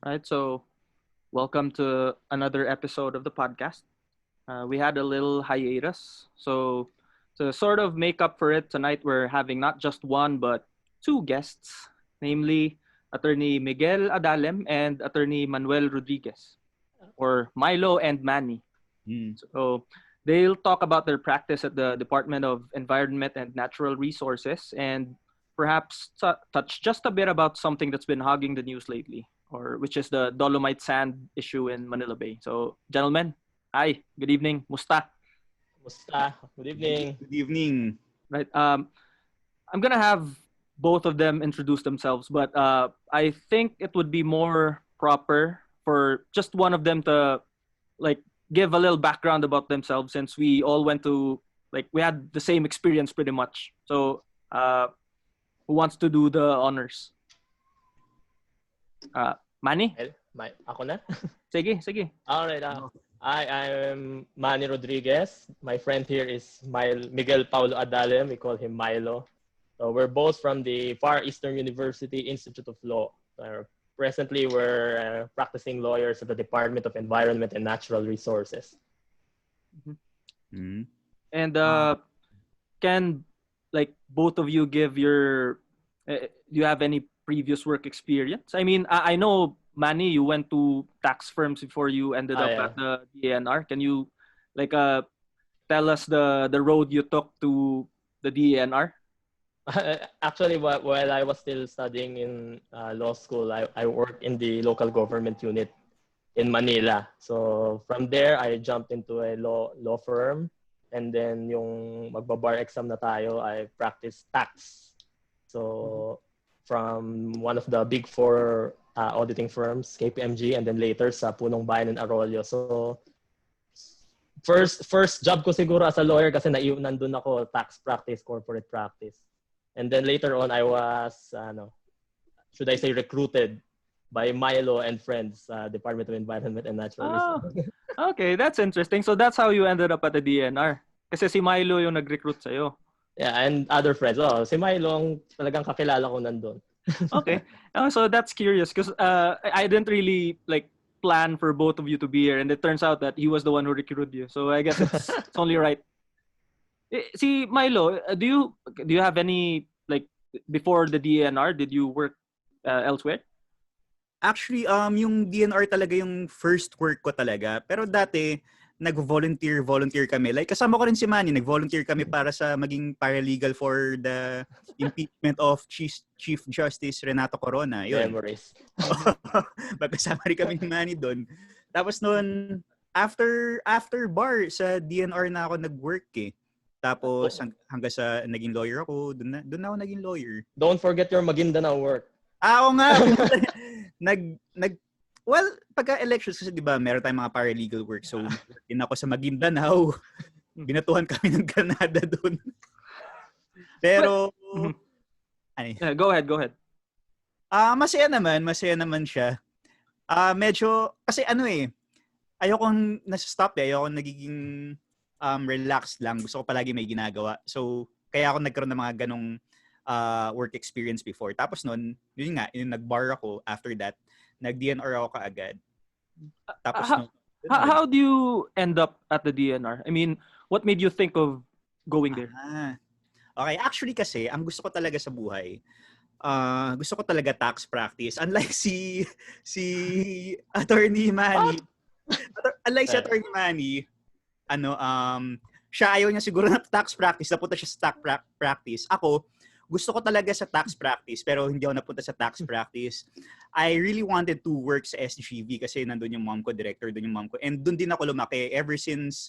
Right, so welcome to another episode of the podcast. We had a little hiatus, so to sort of make up for it tonight, we're having not just one but two guests, namely Attorney Miguel Adalem and Attorney Manuel Rodriguez, or Milo and Manny. Mm. So they'll talk about their practice at the Department of Environment and Natural Resources and perhaps touch just a bit about something that's been hogging the news lately, or which is the dolomite sand issue in Manila Bay. So, gentlemen, hi, good evening, musta. Musta? Good evening. Good evening. Right. I'm gonna have both of them introduce themselves, but I think it would be more proper for just one of them to like give a little background about themselves since we all went to we had the same experience pretty much. So who wants to do the honors? Manny? Ako na? Sige. Alright. I am Manny Rodriguez. My friend here is Miguel Paulo Adalem. We call him Milo. So we're both from the Far Eastern University Institute of Law. Presently, we're practicing lawyers at the Department of Environment and Natural Resources. Mm. And can both of you give your do you have any previous work experience? I mean, I know Manny, you went to tax firms before you ended up at the DENR. Can you tell us the road you took to the DENR? Actually, while I was still studying in law school, I worked in the local government unit in Manila. So from there, I jumped into a law firm. And then yung magbabar exam na tayo, I practiced tax. So from one of the big four auditing firms, KPMG, and then later sa Punong Bayan in Arroyo. So first job ko siguro as a lawyer kasi nandun ako, tax practice, corporate practice. And then later on, I was, should I say, recruited by Milo and friends, Department of Environment and Natural Resources. Okay, that's interesting. So that's how you ended up at the DNR. Kasi si Milo yung nag-recruit sa'yo. Yeah, and other friends. Oh, si Milo ang talagang kakilala ko nandun. Okay. So that's curious because I didn't really plan for both of you to be here, and it turns out that he was the one who recruited you. So I guess it's only right. Si Milo, do you have any before the DNR? Did you work elsewhere? Actually, yung DNR talaga yung first work ko talaga. Pero dati, nag-volunteer kami. Like, kasama ko rin si Manny, nag-volunteer kami para sa maging paralegal for the impeachment of Chief Justice Renato Corona. Yun. Memories. Magkasama rin kami ni Manny doon. Tapos noon, after bar, sa DNR na ako nag-work eh. Tapos hanggang sa naging lawyer ako, doon na ako naging lawyer. Don't forget your Maguindanao work. Oo nga. Well, pagka-elections kasi 'di ba, meron tayong mga paralegal work. So, din ako sa Maguindanao. Binatuhan kami ng Canada doon. Pero Go ahead. Masaya naman siya. Medyo kasi ayokong nasa-stop ayokong nagiging relaxed lang. Gusto ko palagi may ginagawa. So, kaya ako nagkaroon ng mga ganong work experience before. Tapos noon, yun nga, yung nag-bar ako, after that, nag-DNR ako kaagad. Tapos how do you end up at the DNR? I mean, what made you think of going there? Okay, actually kasi, ang gusto ko talaga sa buhay, gusto ko talaga tax practice. Unlike si Attorney Manny. Unlike si Attorney Manny, siya ayaw niya siguro na tax practice, napunta siya sa tax practice. Ako, gusto ko talaga sa tax practice, pero hindi ako napunta sa tax practice. I really wanted to work sa SGV kasi nandun yung mom ko, director doon yung mom ko. And doon din ako lumaki. Ever since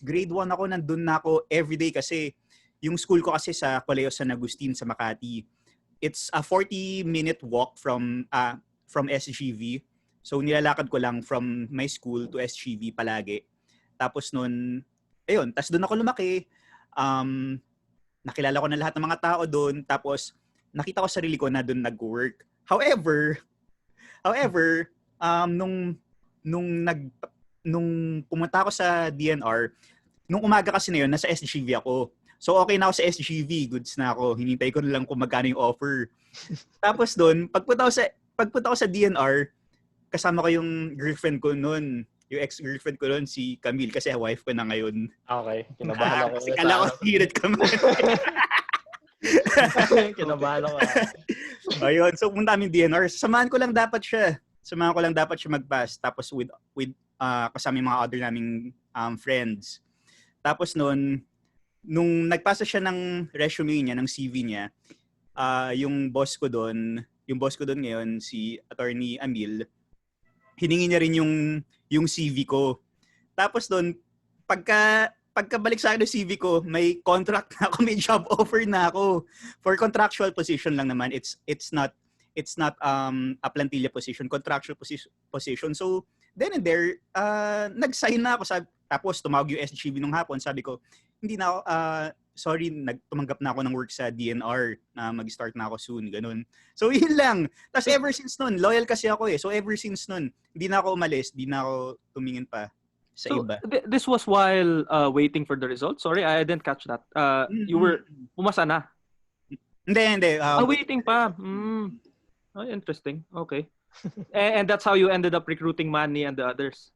grade 1 ako, nandun na ako everyday kasi yung school ko kasi sa Colegio San Agustin sa Makati. It's a 40-minute walk from SGV. So nilalakad ko lang from my school to SGV palagi. Tapos noon, tas doon ako lumaki. Nakilala ko na lahat ng mga tao doon. Tapos nakita ko sarili ko na doon nag-work. However, nung pumunta ako sa DNR, nung umaga kasi na yun, nasa SGV ako. So okay na ako sa SGV, goods na ako. Hinintay ko na lang kung magkano yung offer. Tapos doon, pagpunta ko sa DNR, kasama ko yung girlfriend ko noon. Yung ex-girlfriend ko noon, si Camille, kasi wife ko na ngayon. Okay, kinabahan ako. Kasi kala ko hirit ka man. Kinabahan ako. Ayun, so pumunta kami DNR. Samahan ko lang dapat siya mag-pass. Tapos with kasama yung mga other naming friends. Tapos nung nagpasa siya ng resume niya, ng CV niya, yung boss ko doon ngayon, si Attorney Amil, hiningi niya rin yung CV ko. Tapos doon, pagkabalik sa akin ng CV ko, may contract na ako, may job offer na ako for contractual position lang naman. It's not a plantilla position, contractual position. So then and there, nag-sign na ako. Tapos tumawag yung SGB nung hapon, sabi ko, hindi na ako, sorry, tumanggap na ako ng work sa DNR na mag-start na ako soon, ganun. So yun lang. Tapos ever since nun, loyal kasi ako eh. So ever since nun, hindi na ako umalis, hindi na ako tumingin pa sa iba. This was while waiting for the results? Sorry, I didn't catch that. You were, pumasa na? Hindi. Waiting pa. Oh, interesting. Okay. And that's how you ended up recruiting Manny and the others.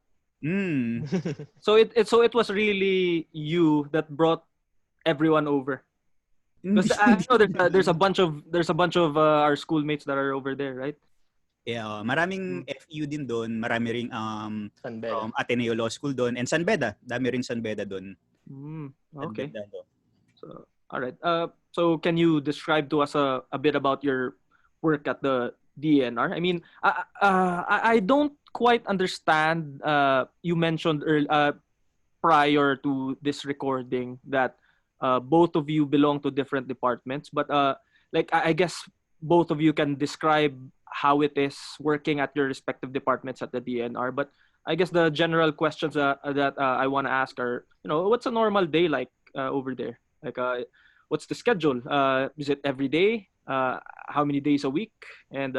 So it was really you that brought everyone over. Because I know there's a bunch of our schoolmates that are over there, right? Yeah, maraming FU din doon, marami ring San Beda. from Ateneo Law School doon, and San Beda, dami rin San Beda doon. Okay. So all right. So can you describe to us a bit about your work at the DENR? I mean, I don't quite understand. You mentioned prior to this recording that both of you belong to different departments, but like I guess both of you can describe how it is working at your respective departments at the DENR. But I guess the general questions that I want to ask are, what's a normal day like over there? Like, what's the schedule? Is it every day? How many days a week? And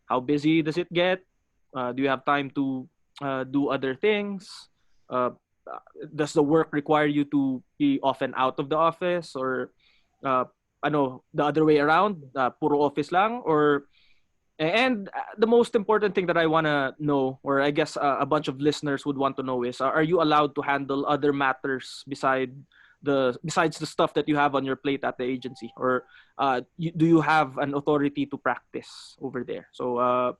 how busy does it get? Do you have time to do other things? Does the work require you to be often out of the office, or the other way around, puro office lang? And the most important thing that I want to know, or I guess a bunch of listeners would want to know, is are you allowed to handle other matters besides the stuff that you have on your plate at the agency, or do you have an authority to practice over there? So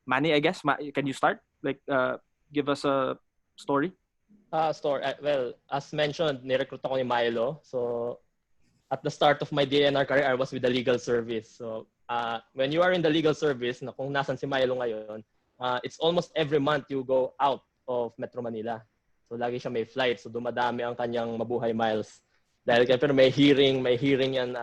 Manny, I guess, can you start? Like, give us a story. Story. Well, as mentioned, nirecruit ako ni Milo. So at the start of my DNR career, I was with the legal service. So when you are in the legal service, na kung nasan si Milo ngayon, it's almost every month you go out of Metro Manila. So lagi siya may flight. So dumadami ang kanyang mabuhay miles. Dahil pero may hearing yan.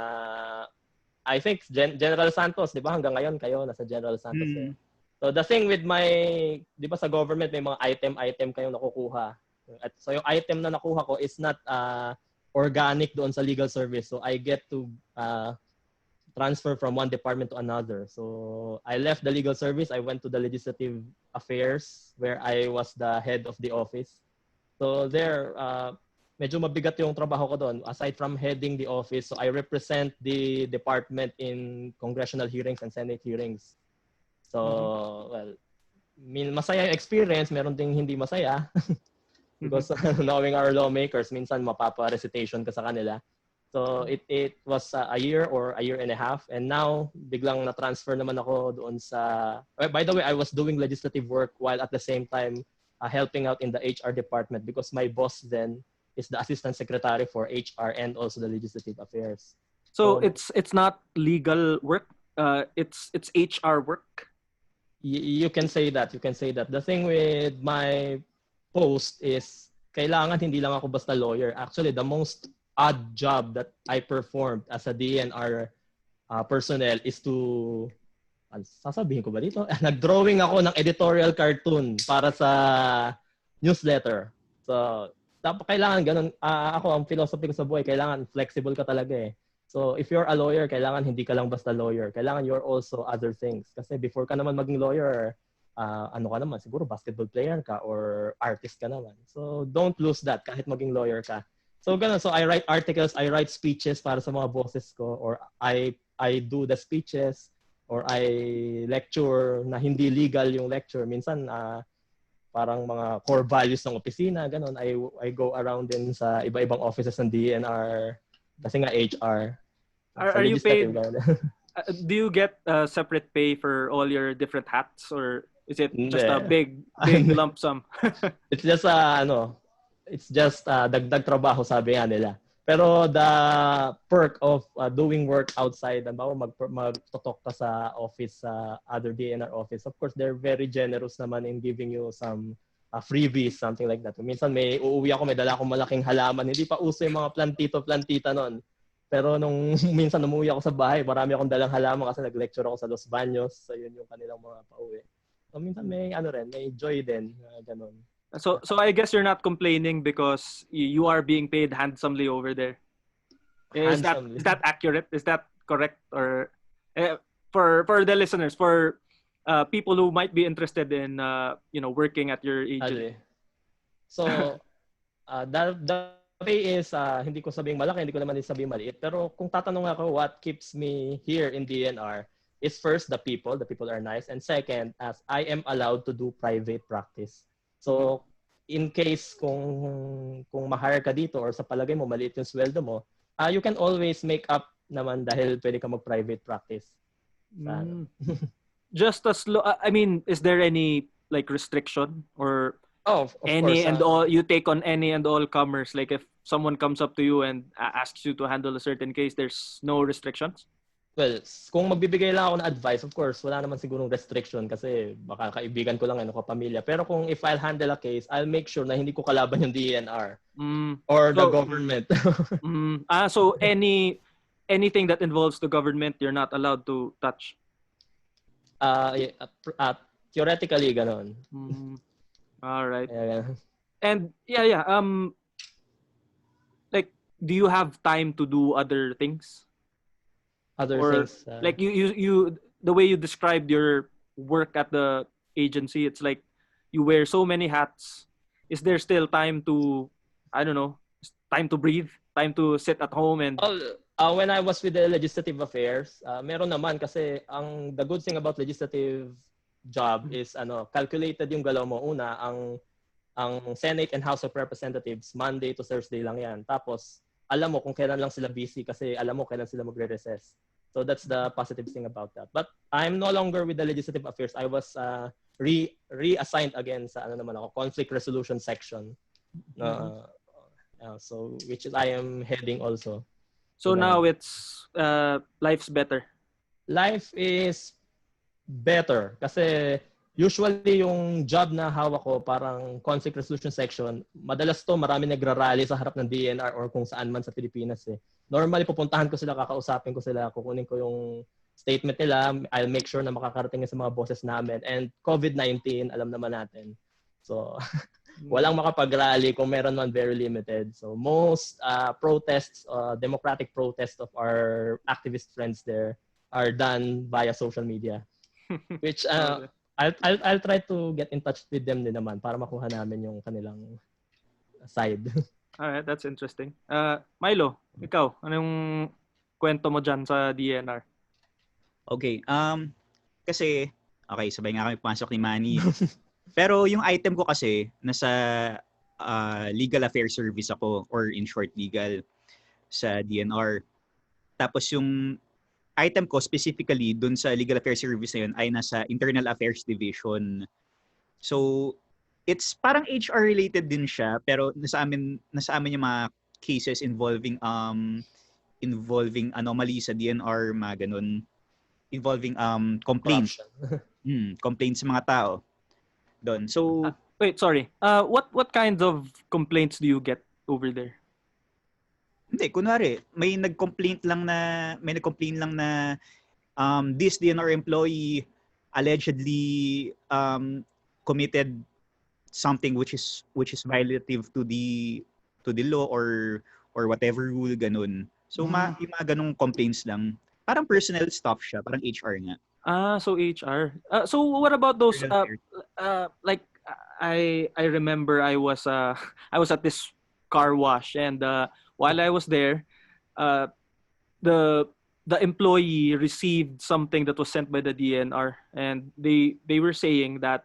I think General Santos, di ba? Hanggang ngayon kayo nasa General Santos. So the thing with di ba sa government may mga item kayong nakukuha. So yung item na nakuha ko is not organic doon sa legal service. So I get to transfer from one department to another. So I left the legal service. I went to the legislative affairs where I was the head of the office. So there, medyo mabigat yung trabaho ko doon. Aside from heading the office, so I represent the department in congressional hearings and Senate hearings. So, well, masaya yung experience. Meron ding hindi masaya. Because knowing our lawmakers, minsan mapapa-recitation ka sa kanila. So it was a year or a year and a half, and now biglang na-transfer naman ako doon sa. By the way, I was doing legislative work while at the same time helping out in the HR department, because my boss then is the assistant secretary for HR and also the legislative affairs. So it's not legal work. It's HR work. You can say that. You can say that. The thing with my post is kailangan hindi lang ako basta lawyer. Actually, the most odd job that I performed as a DNR personnel is to, sasabihin ko ba dito? Nag-drawing ako ng editorial cartoon para sa newsletter. So, kailangan ganun. Ako, ang philosophy ko sa buhay, kailangan flexible ka talaga eh. So, if you're a lawyer, kailangan hindi ka lang basta lawyer. Kailangan you're also other things. Kasi before ka naman maging lawyer, ano ka naman, siguro basketball player ka or artist ka naman. So, don't lose that kahit maging lawyer ka. So, ganun. So, I write articles, I write speeches para sa mga bosses ko, or I do the speeches. or I lecture na hindi legal yung lecture. Minsan parang mga core values ng opisina, ganun. I go around din sa iba-ibang offices ng DENR kasi nga HR. Sa Are you legislative, paid? ganun. Do you get separate pay for all your different hats, or is it just a Hindi. big lump sum? It's just it's just dagdag trabaho, sabi nga nila. Pero the perk of doing work outside, magtotok ka sa office, sa other DNR office, of course, they're very generous naman in giving you some freebies, something like that. Minsan may uuwi ako, may dala akong malaking halaman. Hindi pa uso yung mga plantita noon. Pero nung minsan umuwi ako sa bahay, marami akong dalang halaman kasi nag-lecture ako sa Los Baños. So yun yung kanilang mga pauwi. So minsan may may joy din, ganun. So I guess you're not complaining because you are being paid handsomely over there. Is that accurate? Is that correct? Or for the listeners, for people who might be interested in working at your agency? So the pay is hindi ko sabing malaki, hindi ko naman din sabing maliit. Pero kung tatanong ako what keeps me here in DNR is first the people are nice, and second, as I am allowed to do private practice. So, in case kung ma-hire ka dito or sa palagay mo maliit yung sweldo mo, you can always make up naman dahil pwede ka mag-private practice. Just as I mean, is there any like restriction or of any course, and all you take on any and all comers? Like if someone comes up to you and asks you to handle a certain case, there's no restrictions? Well, kung magbibigay lang ako ng advice, of course, wala naman sigurong restriction kasi baka kaibigan ko lang kapamilya. Pero kung if I'll handle a case, I'll make sure na hindi ko kalaban yung DENR or the government. So anything that involves the government, you're not allowed to touch? Theoretically, ganon. All right. Yeah. And like, do you have time to do other things? Things like you the way you described your work at the agency, it's like you wear so many hats. Is there still time to, I don't know, time to breathe, time to sit at home and when I was with the legislative affairs, meron naman kasi the good thing about legislative job is calculated yung galaw mo. Una, ang Senate and House of Representatives Monday to Thursday lang yan. Tapos alam mo kung kailan lang sila busy kasi alam mo kailan sila magre-recess. So that's the positive thing about that. But I'm no longer with the legislative affairs. I was reassigned again sa conflict resolution section. So which is I am heading also. So now it's life's better. Life is better kasi usually yung job na hawak ko parang conflict resolution section, madalas marami nagrarally sa harap ng DNR or kung saan man sa Pilipinas eh. Normally pupuntahan ko sila, kakausapin ko sila, kukunin ko yung statement nila, I'll make sure na makakarating sa mga bosses namin. And COVID-19, alam naman natin. So walang makapag-rally, kung meron man very limited. So most protests, democratic protests of our activist friends there are done via social media. Which I'll try to get in touch with them din naman para makuha namin yung kanilang side. Alright, that's interesting. Milo, ikaw, anong kwento mo dyan sa DNR? Okay, kasi, sabay nga kami pumasok ni Manny. Pero yung item ko kasi, nasa legal affairs service ako, or in short, legal, sa DNR. Tapos yung item ko specifically dun sa legal affairs service na yun ay nasa internal affairs division. So it's parang HR related din siya, pero nasa amin yung mga cases involving anomaly sa DNR, mga ganun, involving complaints. Complaints sa mga tao doon. So wait, sorry. What kinds of complaints do you get over there? Hindi, kunwari, may nag-complain lang na this DNR employee allegedly committed something which is violative to the law or whatever rule, ganun. So yung mga ganung complaints lang. Parang personal stuff siya, parang HR nga. So HR. So what about those like I remember I was at this car wash, and while I was there, the the employee received something that was sent by the DNR, and they were saying that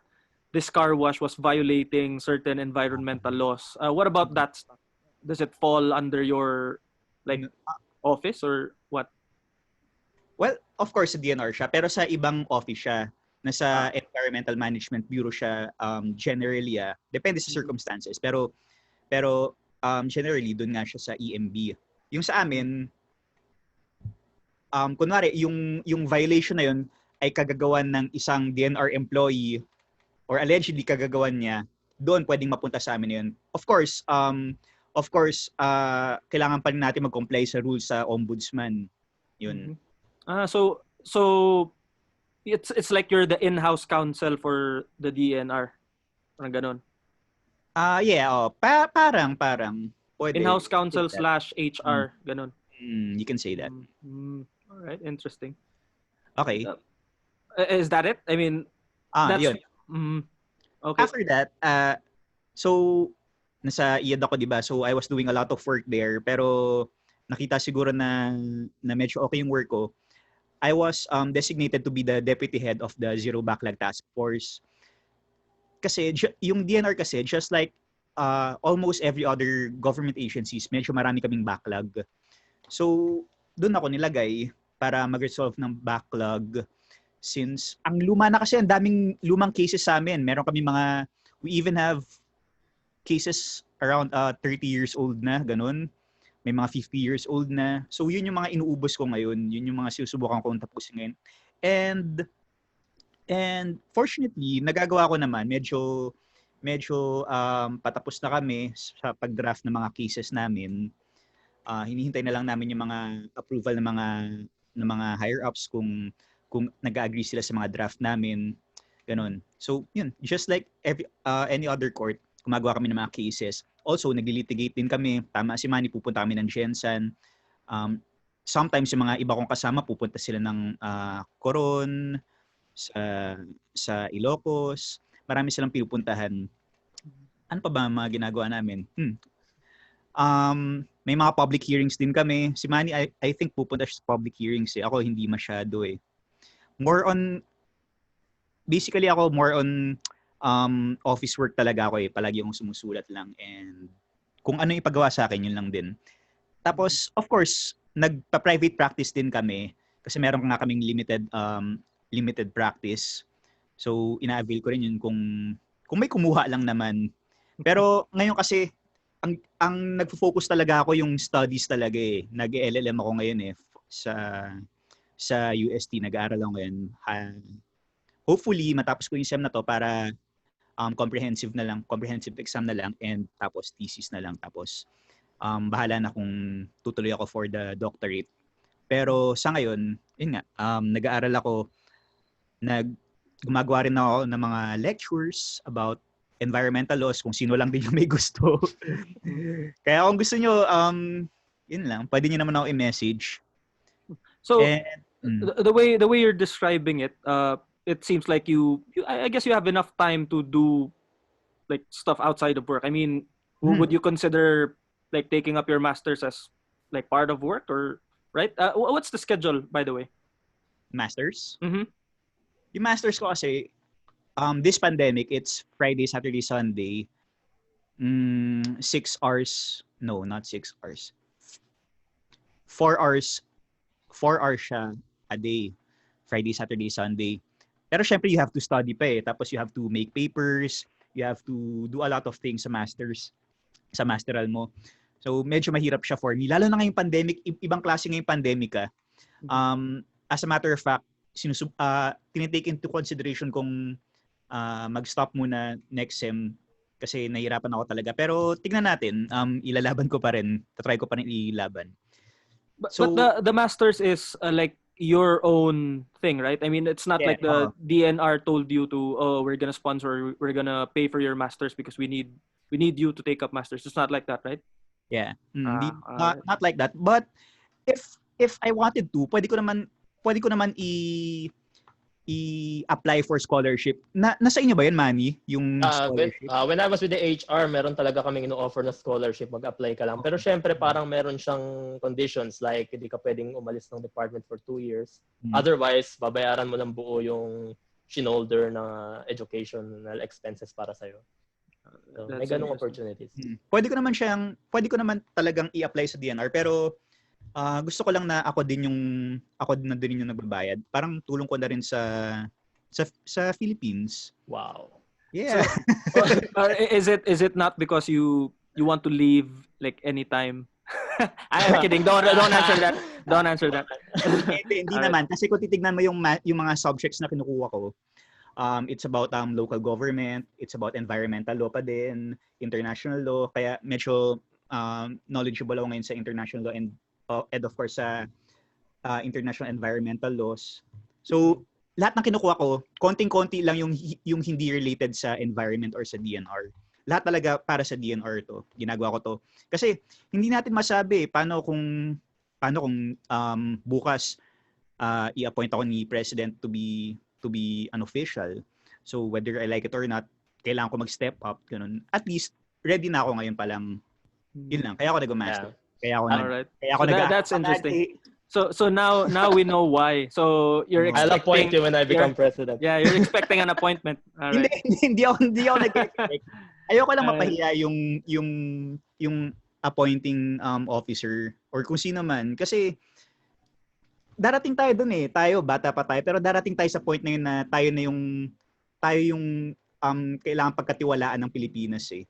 this car wash was violating certain environmental laws. What about that stuff? Does it fall under your like office or what? Well, of course, sa DNR siya, pero sa ibang office siya. Nasa Environmental Management Bureau siya, generally, depende sa circumstances. Pero generally, doon nga siya sa EMB. Yung sa amin, kunwari, yung violation na yun ay kagagawan ng isang DNR employee or allegedly kagagawan niya, doon pwedeng mapunta sa amin yun. Of course, kailangan pa rin natin mag-comply sa rules sa ombudsman. Yun. So it's like you're the in-house counsel for the DNR. Parang ganun. Parang pwede. In-house counsel / HR, ganun. You can say that. All right, interesting. Okay. Is that it? I mean, that's yun. Okay. After that, so nasa IAD ako, 'di ba? So I was doing a lot of work there, pero nakita siguro na medyo okay yung work ko. I was designated to be the deputy head of the Zero Backlog Task Force. Kasi yung DNR kasi, just like almost every other government agencies, medyo marami kaming backlog. So doon ako nilagay para mag-resolve ng backlog. Since ang luma na kasi, ang daming lumang cases sa amin. Meron kami we even have cases around 30 years old na, ganun. May mga 50 years old na. So yun yung mga inuubos ko ngayon. Yun yung mga sinusubukan kong tapusin ngayon. And fortunately, nagagawa ko naman. Medyo patapos na kami sa pag-draft ng mga cases namin. Hinihintay na lang namin yung mga approval ng mga higher ups kung nag-agree sila sa mga draft namin. Ganun. So yun, just like any other court, gumagawa kami ng mga cases. Also, nag-litigate din kami. Tama si Manny, pupunta kami ng Jensen. Sometimes yung mga iba kong kasama, pupunta sila ng Coron, sa Ilocos. Marami silang pinupuntahan. Ano pa ba mga ginagawa namin? May mga public hearings din kami. Si Manny, I think pupunta siya sa public hearings. Ako, hindi masyado . Basically ako, more on office work talaga ako . Palagi akong sumusulat lang, and kung ano yung ipagawa sa akin, yun lang din. Tapos, of course, nagpa-private practice din kami kasi meron nga kaming limited practice. So, ina-avail ko rin yun kung may kumuha lang naman. Pero ngayon kasi, ang nagfo-focus talaga ako yung studies talaga . Nag-LLM ako ngayon sa UST, nag-aaral ako ngayon. Hopefully, matapos ko yung SEM na to para comprehensive exam na lang, and tapos thesis na lang. Tapos bahala na kung tutuloy ako for the doctorate. Pero sa ngayon, yun nga, nag-aaral ako, gumagawa rin ako ng mga lectures about environmental laws, kung sino lang din yung may gusto. Kaya kung gusto nyo, yun lang, pwede nyo naman ako i-message. So, the way you're describing it, it seems like I guess you have enough time to do like stuff outside of work. I mean, would you consider like taking up your masters as like part of work, or right? What's the schedule, by the way? Masters? Mm-hmm. Yung masters ko kasi, this pandemic, it's Friday, Saturday, Sunday. 6 hours. No, not 6 hours. 4 hours. 4 hours siya a day. Friday, Saturday, Sunday. Pero syempre, you have to study pa . Tapos you have to make papers. You have to do a lot of things sa masters. Sa masteral mo. So, medyo mahirap siya for me. Lalo na ngayong pandemic. Ibang klase ngayong pandemic . As a matter of fact, tinitake into consideration kung mag-stop muna next sem kasi nahirapan ako talaga. Pero tignan natin, ilalaban ko pa rin. Tatry ko pa rin ilaban. But the masters is like your own thing, right? I mean, it's not like the DNR told you to, we're gonna sponsor, we're gonna pay for your masters because we need you to take up masters. It's not like that, right? Yeah, not like that. But if I wanted to, pwede ko naman i-apply for scholarship. Nasa inyo ba yun, Manny? Yung scholarship? When I was with the HR, meron talaga kaming ino-offer na scholarship, mag-apply ka lang. Pero syempre, parang meron siyang conditions like hindi ka pwedeng umalis ng department for 2 years. Otherwise, babayaran mo ng buo yung shoulder na educational expenses para sa'yo. So, may ganung opportunities. Pwede ko naman talagang i-apply sa DNR, pero gusto ko lang na ako na din yung nagbabayad. Parang tulong ko na rin sa Philippines. Wow. Yeah. So, is it not because you want to leave like anytime? I'm kidding. Don't answer that. Don't answer that. Hindi naman kasi kung titignan mo yung mga subjects na kinukuha ko, it's about local government, it's about environmental law pa din, international law, kaya medyo knowledgeable ako ngayon sa international law and of course sa international environmental laws. So, lahat ng kinukuha ko, konting-konti lang yung hindi related sa environment or sa DNR. Lahat talaga para sa DNR to. Ginagawa ko to. Kasi hindi natin masabi paano kung bukas i-appoint ako ni President to be an official. So, whether I like it or not, kailangan ko mag-step up. Ganun. At least, ready na ako ngayon pa lang. Yun lang. Kaya ako nag-master. That's interesting. So now we know why. So you're expecting. I'll appoint you when I become president. Yeah, you're expecting an appointment. All right. Hindi ako nag-expect. Ayoko lang mapahiya yung appointing officer or kung sino man kasi darating tayo dun eh. Tayo bata pa tayo pero darating tayo sa point na yun na tayo yung kailangan pagkatiwalaan ng Pilipinas eh.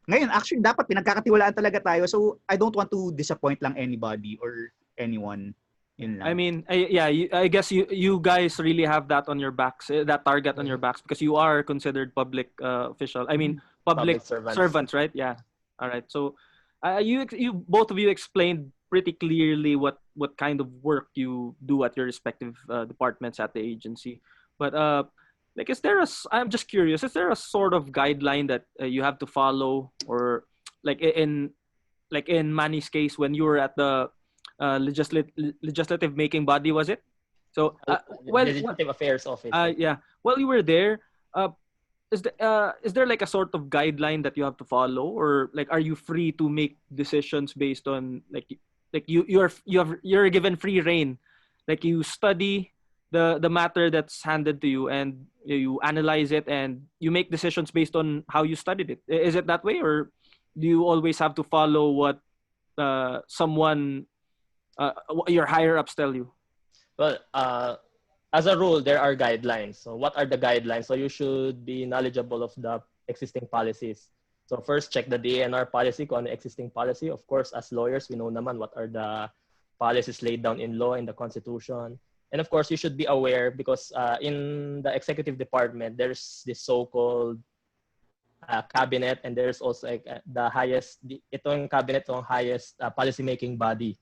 Ngayon, actually, dapat pinagkakatiwalaan talaga tayo. So, I don't want to disappoint lang anybody or anyone. Yun lang. I mean, I guess you guys really have that on your backs, that target on your backs because you are considered public official. I mean, public servants, right? Yeah. All right. So, you both of you explained pretty clearly what kind of work you do at your respective departments at the agency. But like, I'm just curious, is there a sort of guideline that you have to follow, or like in Manny's case when you were at the legislative making body, was it? So legislative affairs office. Yeah. While you were there, is there like a sort of guideline that you have to follow, or like are you free to make decisions based on like you're given free reign, like you study the matter that's handed to you and you analyze it and you make decisions based on how you studied it? Is it that way, or do you always have to follow what someone your higher ups tell you? Well, as a rule, there are guidelines. So what are the guidelines? So you should be knowledgeable of the existing policies. So first, check the DENR policy kung ano existing policy. Of course, as lawyers, we know naman what are the policies laid down in law in the Constitution. And of course, you should be aware because in the executive department, there's this so-called cabinet, and there's also the highest, itong cabinet, itong highest policy-making body.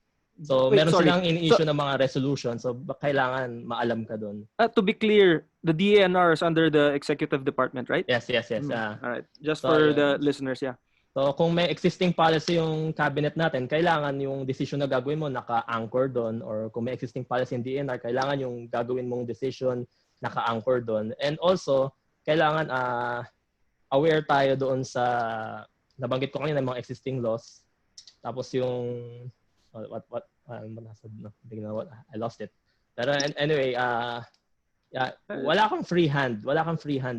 So, meron silang in-issue ng mga resolution. So, kailangan maalam ka doon. To be clear, the DENR is under the executive department, right? Yes. All right. Just for the listeners, yeah. So, kung may existing policy yung cabinet natin, kailangan yung decision na gagawin mo naka-anchor doon, or kung may existing policy in DENR, kailangan yung gagawin mong decision naka-anchor doon. And also, kailangan aware tayo doon sa, nabanggit ko kanina, mga existing laws. Tapos yung, I lost it. Pero anyway, wala kang free hand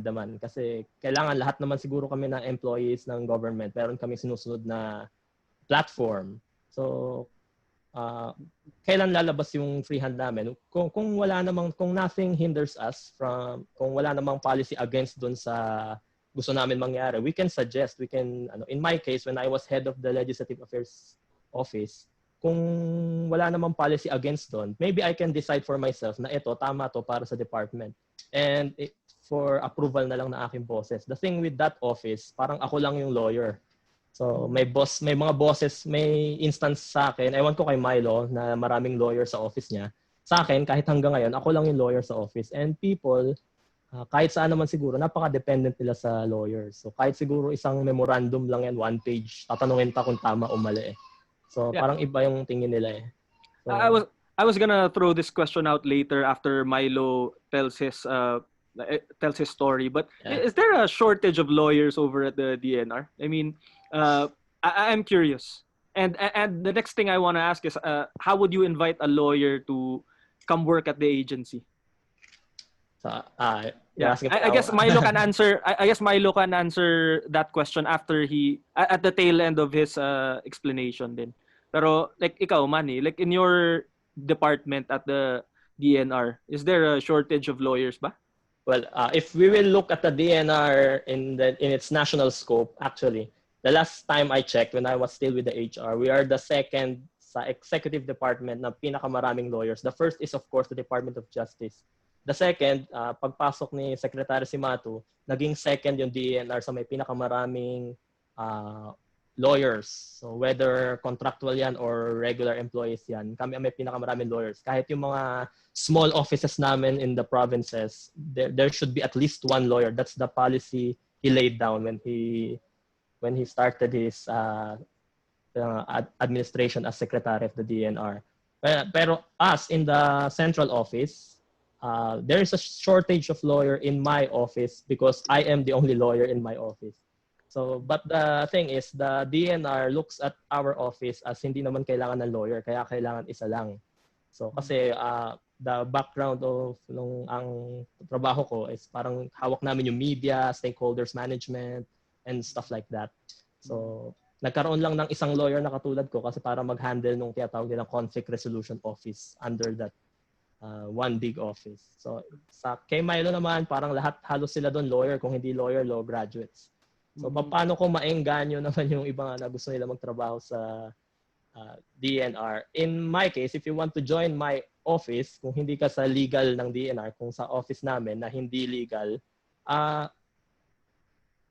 naman kasi kailangan lahat naman siguro kami ng employees ng government. Meron kami sinusunod na platform. So kailan lalabas yung free hand namin? Kung nothing hinders us from, kung wala namang policy against dun sa gusto namin mangyari, we can suggest, in my case when I was head of the Legislative Affairs Office, kung wala namang policy against doon, maybe I can decide for myself na ito, tama to para sa department. And for approval na lang ng aking bosses. The thing with that office, parang ako lang yung lawyer. So may mga bosses, may instance sa akin, ewan ko kay Milo na maraming lawyer sa office niya. Sa akin, kahit hanggang ngayon, ako lang yung lawyer sa office. And people, kahit saan naman siguro, napaka-dependent nila sa lawyers. So kahit siguro isang memorandum lang yan, 1 page, tatanungin pa kung tama o mali eh. So, parang iba yung tingin nila eh. So, I was gonna throw this question out later after Milo tells his story. But Yeah. is there a shortage of lawyers over at the DNR? I mean, I'm curious. And the next thing I want to ask is, how would you invite a lawyer to come work at the agency? So, you're Yeah, asking I me guess now. Milo can answer. I guess Milo can answer that question after at the tail end of his explanation. Then, pero like ikaw, Manny, like in your department at the DNR, is there a shortage of lawyers, ba? Well, if we will look at the DNR in its national scope, actually, the last time I checked when I was still with the HR, we are the second sa executive department na pinakamaraming lawyers. The first is of course the Department of Justice. The second, pagpasok ni Secretary Simatu, naging second yung DNR sa may pinakamaraming lawyers. So whether contractual yan or regular employees yan, kami ang may pinakamaraming lawyers. Kahit yung mga small offices namin in the provinces, there should be at least one lawyer. That's the policy he laid down when he started his administration as secretary of the DNR. Pero us in the central office, there is a shortage of lawyer in my office because I am the only lawyer in my office. So, but the thing is, the DNR looks at our office as hindi naman kailangan ng lawyer, kaya kailangan isa lang. So, kasi the background of ang trabaho ko is parang hawak namin yung media, stakeholders management, and stuff like that. So, nagkaroon lang ng isang lawyer na katulad ko kasi para mag-handle nung tinatawag nilang conflict resolution office under that one big office. So, sa kay Milo naman, parang lahat halos sila doon lawyer, kung hindi lawyer, law graduates. So, paano ko maengganyo naman yung iba na gusto nila magtrabaho sa DNR? In my case, if you want to join my office, kung hindi ka sa legal ng DNR, kung sa office namin na hindi legal,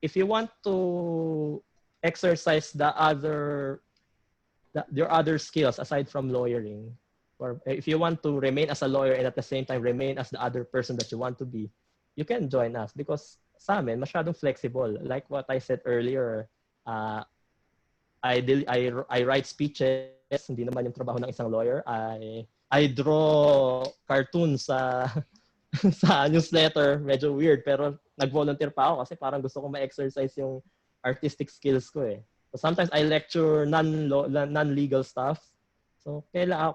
if you want to exercise your other skills aside from lawyering, or if you want to remain as a lawyer and at the same time remain as the other person that you want to be, you can join us because sa amin, masyadong flexible. Like what I said earlier, I write speeches, hindi naman yung trabaho ng isang lawyer. I draw cartoons sa sa newsletter, medyo weird, pero nag-volunteer pa ako kasi parang gusto ko ma-exercise yung artistic skills ko eh. So sometimes I lecture non-legal stuff. So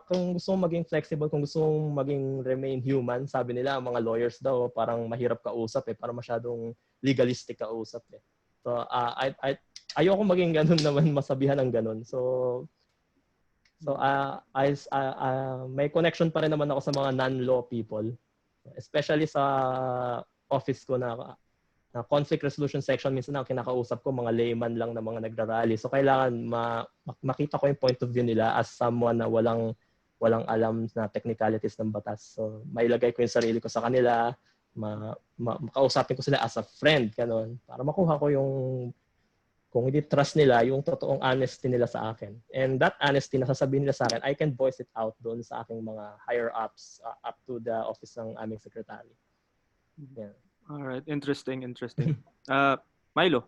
kung gusto mong maging flexible, kung gusto mong remain human, sabi nila mga lawyers daw parang mahirap kausap eh, parang masyadong legalistic kausap eh. So ayoko maging ganun naman, masabihan ng ganun. So may connection pa rin naman ako sa mga non-law people, especially sa office ko na conflict resolution section. Minsan ang kinakausap ko mga layman lang na mga nagrarally. So kailangan makita ko yung point of view nila as someone na walang alam na technicalities ng batas. So mailagay ko yung sarili ko sa kanila, makausapin ko sila as a friend, ganun, para makuha ko yung, kung hindi trust nila, yung totoong honesty nila sa akin. And that honesty na sasabihin nila sa akin, I can voice it out doon sa aking mga higher ups, up to the office ng aming secretary. Yeah. All right, interesting. Milo,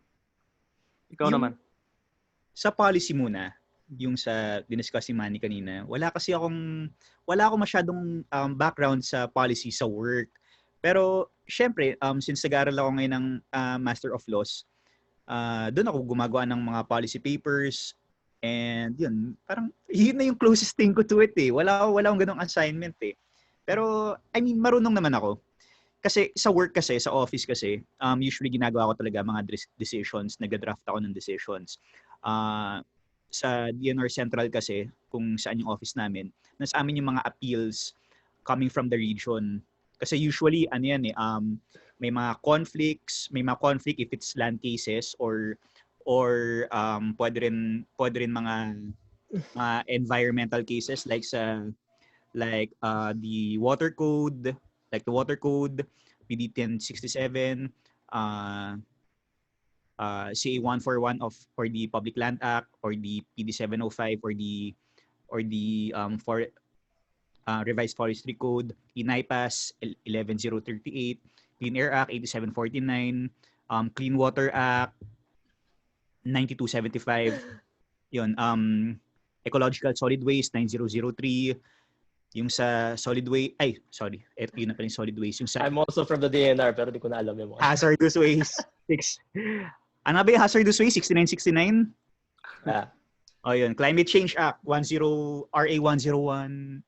ikaw naman. Sa policy muna, yung sa diniscuss si Manny kanina, wala akong masyadong background sa policy sa work. Pero syempre, since nag-aaral ako ngayon ng Master of Laws, doon ako gumagawa ng mga policy papers, and yun, parang yun na yung closest thing ko to it eh. Wala akong ganong assignment eh. Pero I mean, marunong naman ako. Kasi sa work kasi, sa office kasi, usually ginagawa ko talaga mga decisions, nag-draft ako ng decisions. Sa DNR Central kasi, kung saan yung office namin, nasa amin yung mga appeals coming from the region. Kasi usually, ano yan eh, may mga conflict if it's land cases or pwede rin mga environmental cases like the water code, PD 1067, CA 141 for the Public Land Act, or the PD 705 or the Revised Forestry Code, INAIPAS 11038, Clean Air Act 8749, Clean Water Act 9275, yun, Ecological Solid Waste 9003, Yung sa solid waste, yun na pala yung solid waste. Yung sa I'm also from the DNR pero di ko na alam yung mga. hazardous waste. Ano ba yung hazardous waste? 6969? Yeah. Oh, yun. Climate Change Act, RA 10174.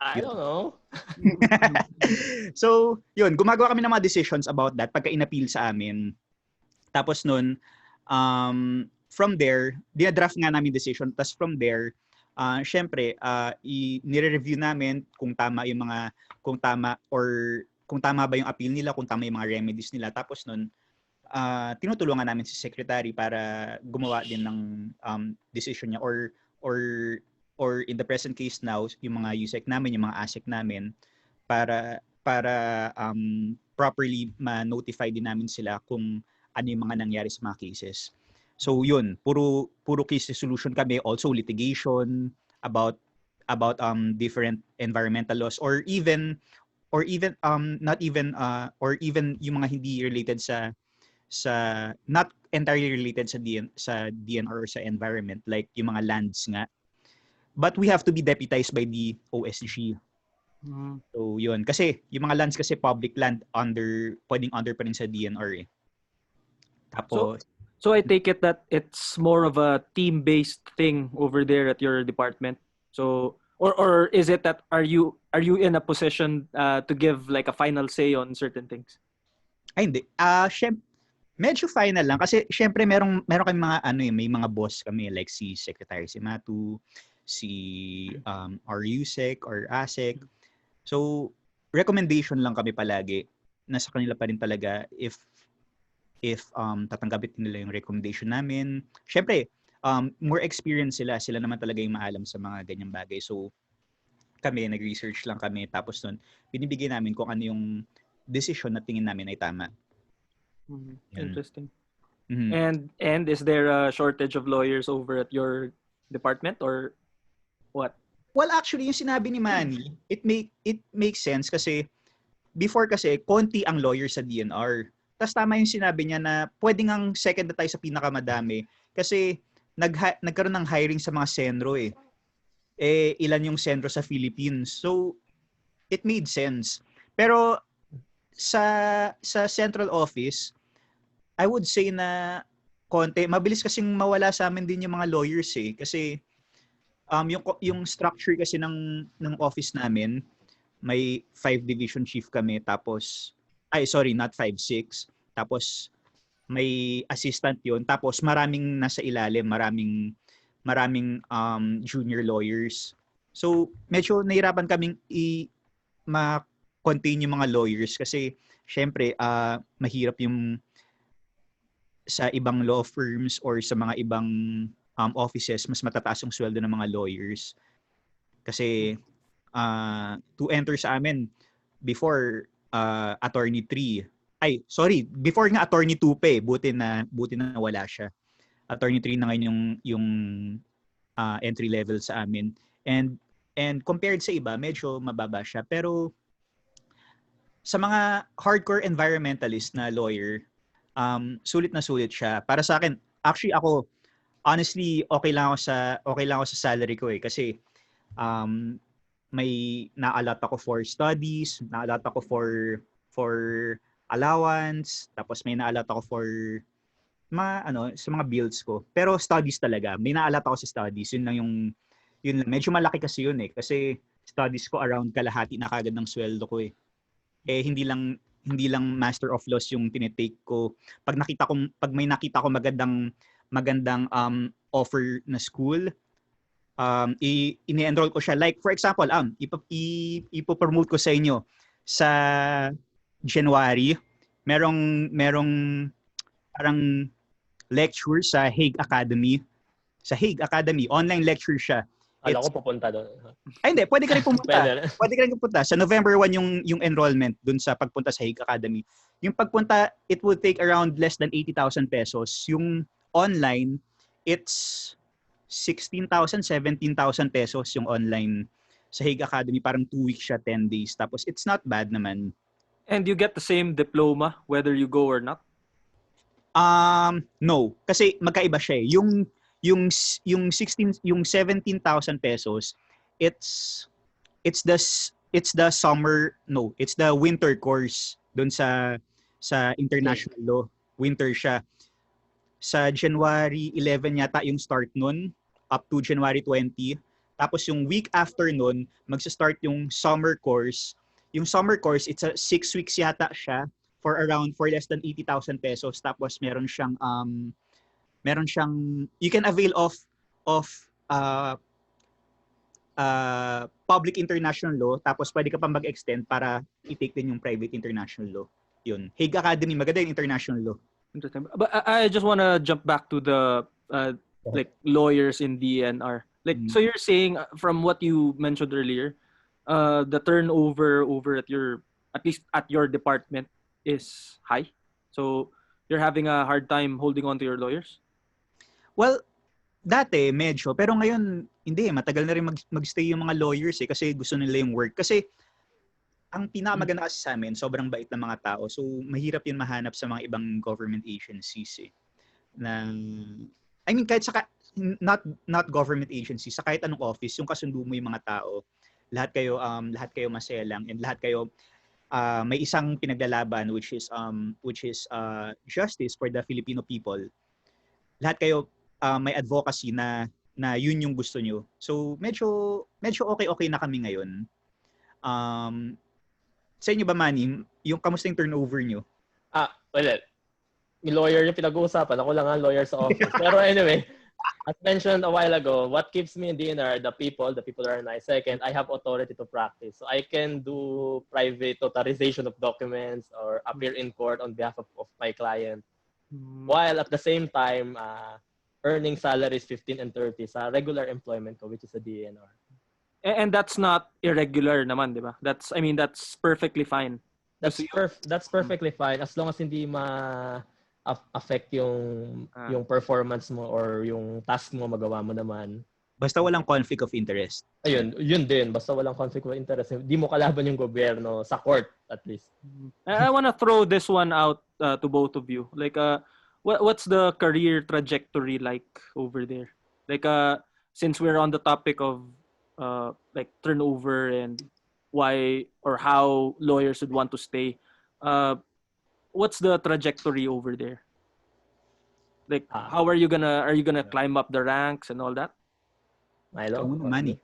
I don't know. So, yun. Gumagawa kami ng mga decisions about that pagka inappeal sa amin. Tapos nun, from there, dinadraft nga namin decision. Tapos from there, syempre, nire-review namin kung tama yung mga, kung tama ba yung appeal nila, kung tama yung mga remedies nila. Tapos nun, tinutulungan namin si secretary para gumawa din ng decision niya or in the present case now, yung mga USEC namin, yung mga ASEC namin, para properly ma-notify din namin sila kung ano yung mga nangyari sa mga cases. So yun, puro case resolution kami, also litigation about different environmental laws or even not even or even yung mga hindi related sa not entirely related sa DNR or sa environment, like yung mga lands nga. But we have to be deputized by the OSG. So yun, kasi yung mga lands kasi public land pwedeng under pa rin sa DNR eh. Tapos So I take it that it's more of a team-based thing over there at your department. So or is it that are you in a position to give like a final say on certain things? Ay hindi. Medyo final lang kasi syempre meron kami mga may mga boss kami like si Secretary Matu, si RUSEC or ASEC. So recommendation lang kami palagi. Nasa kanila pa rin talaga if tatanggapin nila yung recommendation namin. Syempre, more experience sila naman talaga yung maalam sa mga ganyang bagay. So kami nag-research lang kami tapos nun binibigay namin kung ano yung decision na tingin namin ay tama. Interesting. And is there a shortage of lawyers over at your department or what? Well, actually yung sinabi ni Manny, it makes sense kasi before kasi konti ang lawyer sa DNR. Tapos tama yung sinabi niya na pwedeng ang second na tayo sa pinakamadami kasi nagkaroon ng hiring sa mga sendro eh. Ilan yung sendro sa Philippines. So it made sense. Pero sa central office, I would say na konti, mabilis kasing mawala sa amin din yung mga lawyers eh kasi yung structure kasi ng office namin, may 5 division chief kami tapos not 5, 6. Tapos may assistant 'yon. Tapos maraming nasa ilalim, maraming junior lawyers. So medyo nahirapan kaming ma-contain yung mga lawyers kasi syempre mahirap yung sa ibang law firms or sa mga ibang offices, mas matataas yung sweldo ng mga lawyers. Kasi to enter sa amin before attorney 3. Before nga attorney 2 pa eh. Buti na wala siya. Attorney 3 na ngayon yung entry level sa amin. And compared sa iba, medyo mababa siya. Pero sa mga hardcore environmentalist na lawyer, sulit na sulit siya. Para sa akin, actually ako, honestly, okay lang ako sa salary ko eh. Kasi may na-allot ako for studies, na-allot ako for allowance, tapos may na-allot ako for sa mga bills ko. Pero studies talaga. May na-allot ako sa studies. Yun lang. Medyo malaki kasi yun eh. Kasi studies ko around kalahati na kagad ng sweldo ko eh. Hindi lang Master of Laws yung tinitake ko. Pag may nakita ko magandang offer na school, ini-enroll ko siya. Like for example, ipo-promote ko sa inyo sa January, merong parang lecture sa Hague Academy. Sa Hague Academy, online lecture siya. Alam ko pupunta doon. Hindi, pwede ka rin pumunta. Pwede ka rin pumunta. Sa November 1 yung enrollment dun sa pagpunta sa Hague Academy. Yung pagpunta, it would take around less than 80,000 pesos. Yung online, it's 16,000, 17,000 pesos yung online sa Hague Academy. Parang 2 weeks siya, 10 days. Tapos it's not bad naman. And you get the same diploma whether you go or not? No, kasi magkaiba siya eh. Yung 17,000 pesos it's it's the winter course doon sa international law. Winter siya. Sa January 11 yata yung start nun, up to January 20. Tapos yung week after nun, magsa-start yung summer course. Yung summer course, it's a 6 weeks yata siya for less than 80,000 pesos. Tapos meron siyang you can avail of uh, public international law, tapos pwede ka pa mag-extend para i-take din yung private international law. Yun. Hague Academy, maganda yung international law. Interesting. But I just want to jump back to the like lawyers in DNR. Like, so you're saying from what you mentioned earlier, the turnover over at least at your department is high. So you're having a hard time holding on to your lawyers? Well, dati medyo, pero ngayon hindi, matagal na rin magstay yung mga lawyers kasi gusto nila yung work. Kasi ang pinakamaganda kasi sa amin, sobrang bait ng mga tao. So mahirap yun mahanap sa mga ibang government agencies I mean kahit sa not government agencies, sa kahit anong office, yung kasundo mo yung mga tao, lahat kayo masaya lang, and lahat kayo may isang pinaglalaban, which is justice for the Filipino people. Lahat kayo may advocacy na yun yung gusto nyo. So medyo okay na kami ngayon. Sa inyo ba, Manny, yung kamusta yung turnover nyo? Well, may lawyer yung pinag-uusapan. Ako lang ang lawyer sa office. Pero anyway, as mentioned a while ago, what keeps me in DNR, the people are nice. Second, I have authority to practice. So I can do private notarization of documents or appear in court on behalf of my client. While at the same time, earning salaries 15 and 30 sa regular employment ko, which is a DNR. And that's not irregular naman, di ba? That's perfectly fine. That's perfectly fine as long as hindi affect yung performance mo or yung task mo magawa mo naman. Basta walang conflict of interest. Ayun, yun din. Basta walang conflict of interest. Hindi mo kalaban yung gobyerno sa court at least. I want to throw this one out to both of you. Like what's the career trajectory like over there? Like since we're on the topic of like turnover and why or how lawyers would want to stay, what's the trajectory over there? Like how are you gonna climb up the ranks and all that? Milo? Money.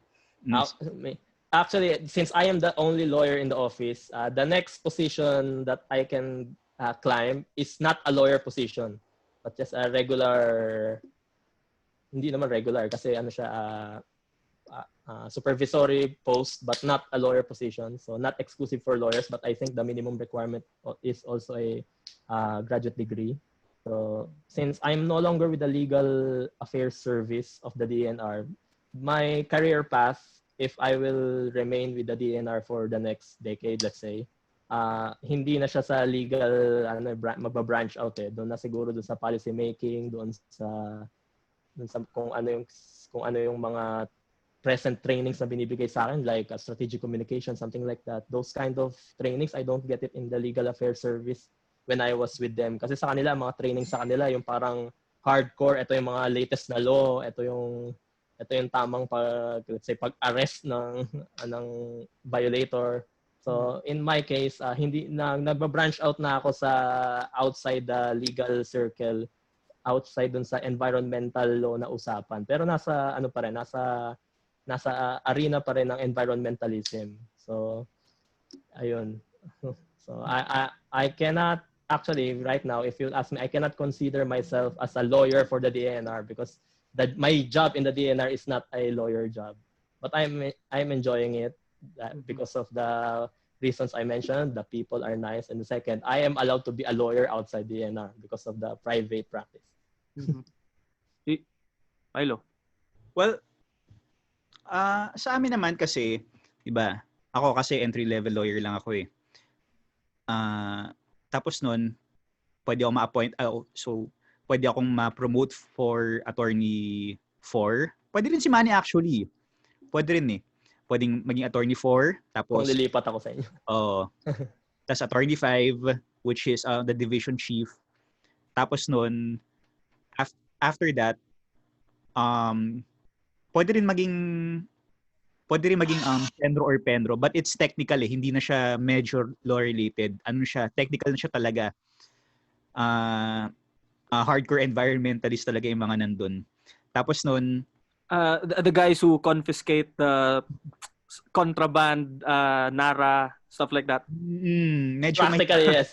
Actually, since I am the only lawyer in the office, the next position that I can climb is not a lawyer position, but just a regular, hindi naman regular kasi ano siya, supervisory post, but not a lawyer position. So not exclusive for lawyers, but I think the minimum requirement is also a graduate degree. So since I'm no longer with the legal affairs service of the DNR, my career path, if I will remain with the DNR for the next decade, let's say, hindi na siya sa legal, magba-branch out eh. Doon na siguro doon sa policy making, doon sa kung ano yung mga present trainings na binibigay sa akin, like strategic communication, something like that. Those kind of trainings, I don't get it in the legal affairs service when I was with them. Kasi sa kanila, mga training sa kanila, yung parang hardcore, ito yung mga latest na law, ito yung tamang let's say pag-arrest ng violator. So in my case, hindi nagba-branch out na ako sa outside the legal circle, outside dun sa environmental law na usapan. Pero nasa arena pa rin ng environmentalism. So ayun. So I cannot actually right now, if you ask me, I cannot consider myself as a lawyer for the DNR because my job in the DNR is not a lawyer job. But I'm enjoying it because of the reasons I mentioned. The people are nice, and the second, I am allowed to be a lawyer outside DNR because of the private practice. Milo. Well, sa amin naman kasi, diba, ako kasi entry-level lawyer lang ako eh. Tapos nun, pwede ako ma-appoint, so pwede akong ma-promote for attorney 4. Pwede rin si Manny actually. Pwede rin eh. Pwedeng maging attorney 4. Tapos, kung lilipat ako sa inyo. Oo. Tapos attorney 5, which is the division chief. Tapos nun, after that, pwede rin maging pwede rin maging penro or penro, but it's technical eh, hindi na siya major law related. Ano siya, technical na siya talaga. Hardcore environmentalist talaga yung mga nandun. Tapos nun, the guys who confiscate the contraband, nara, stuff like that. medyo Practically, yes.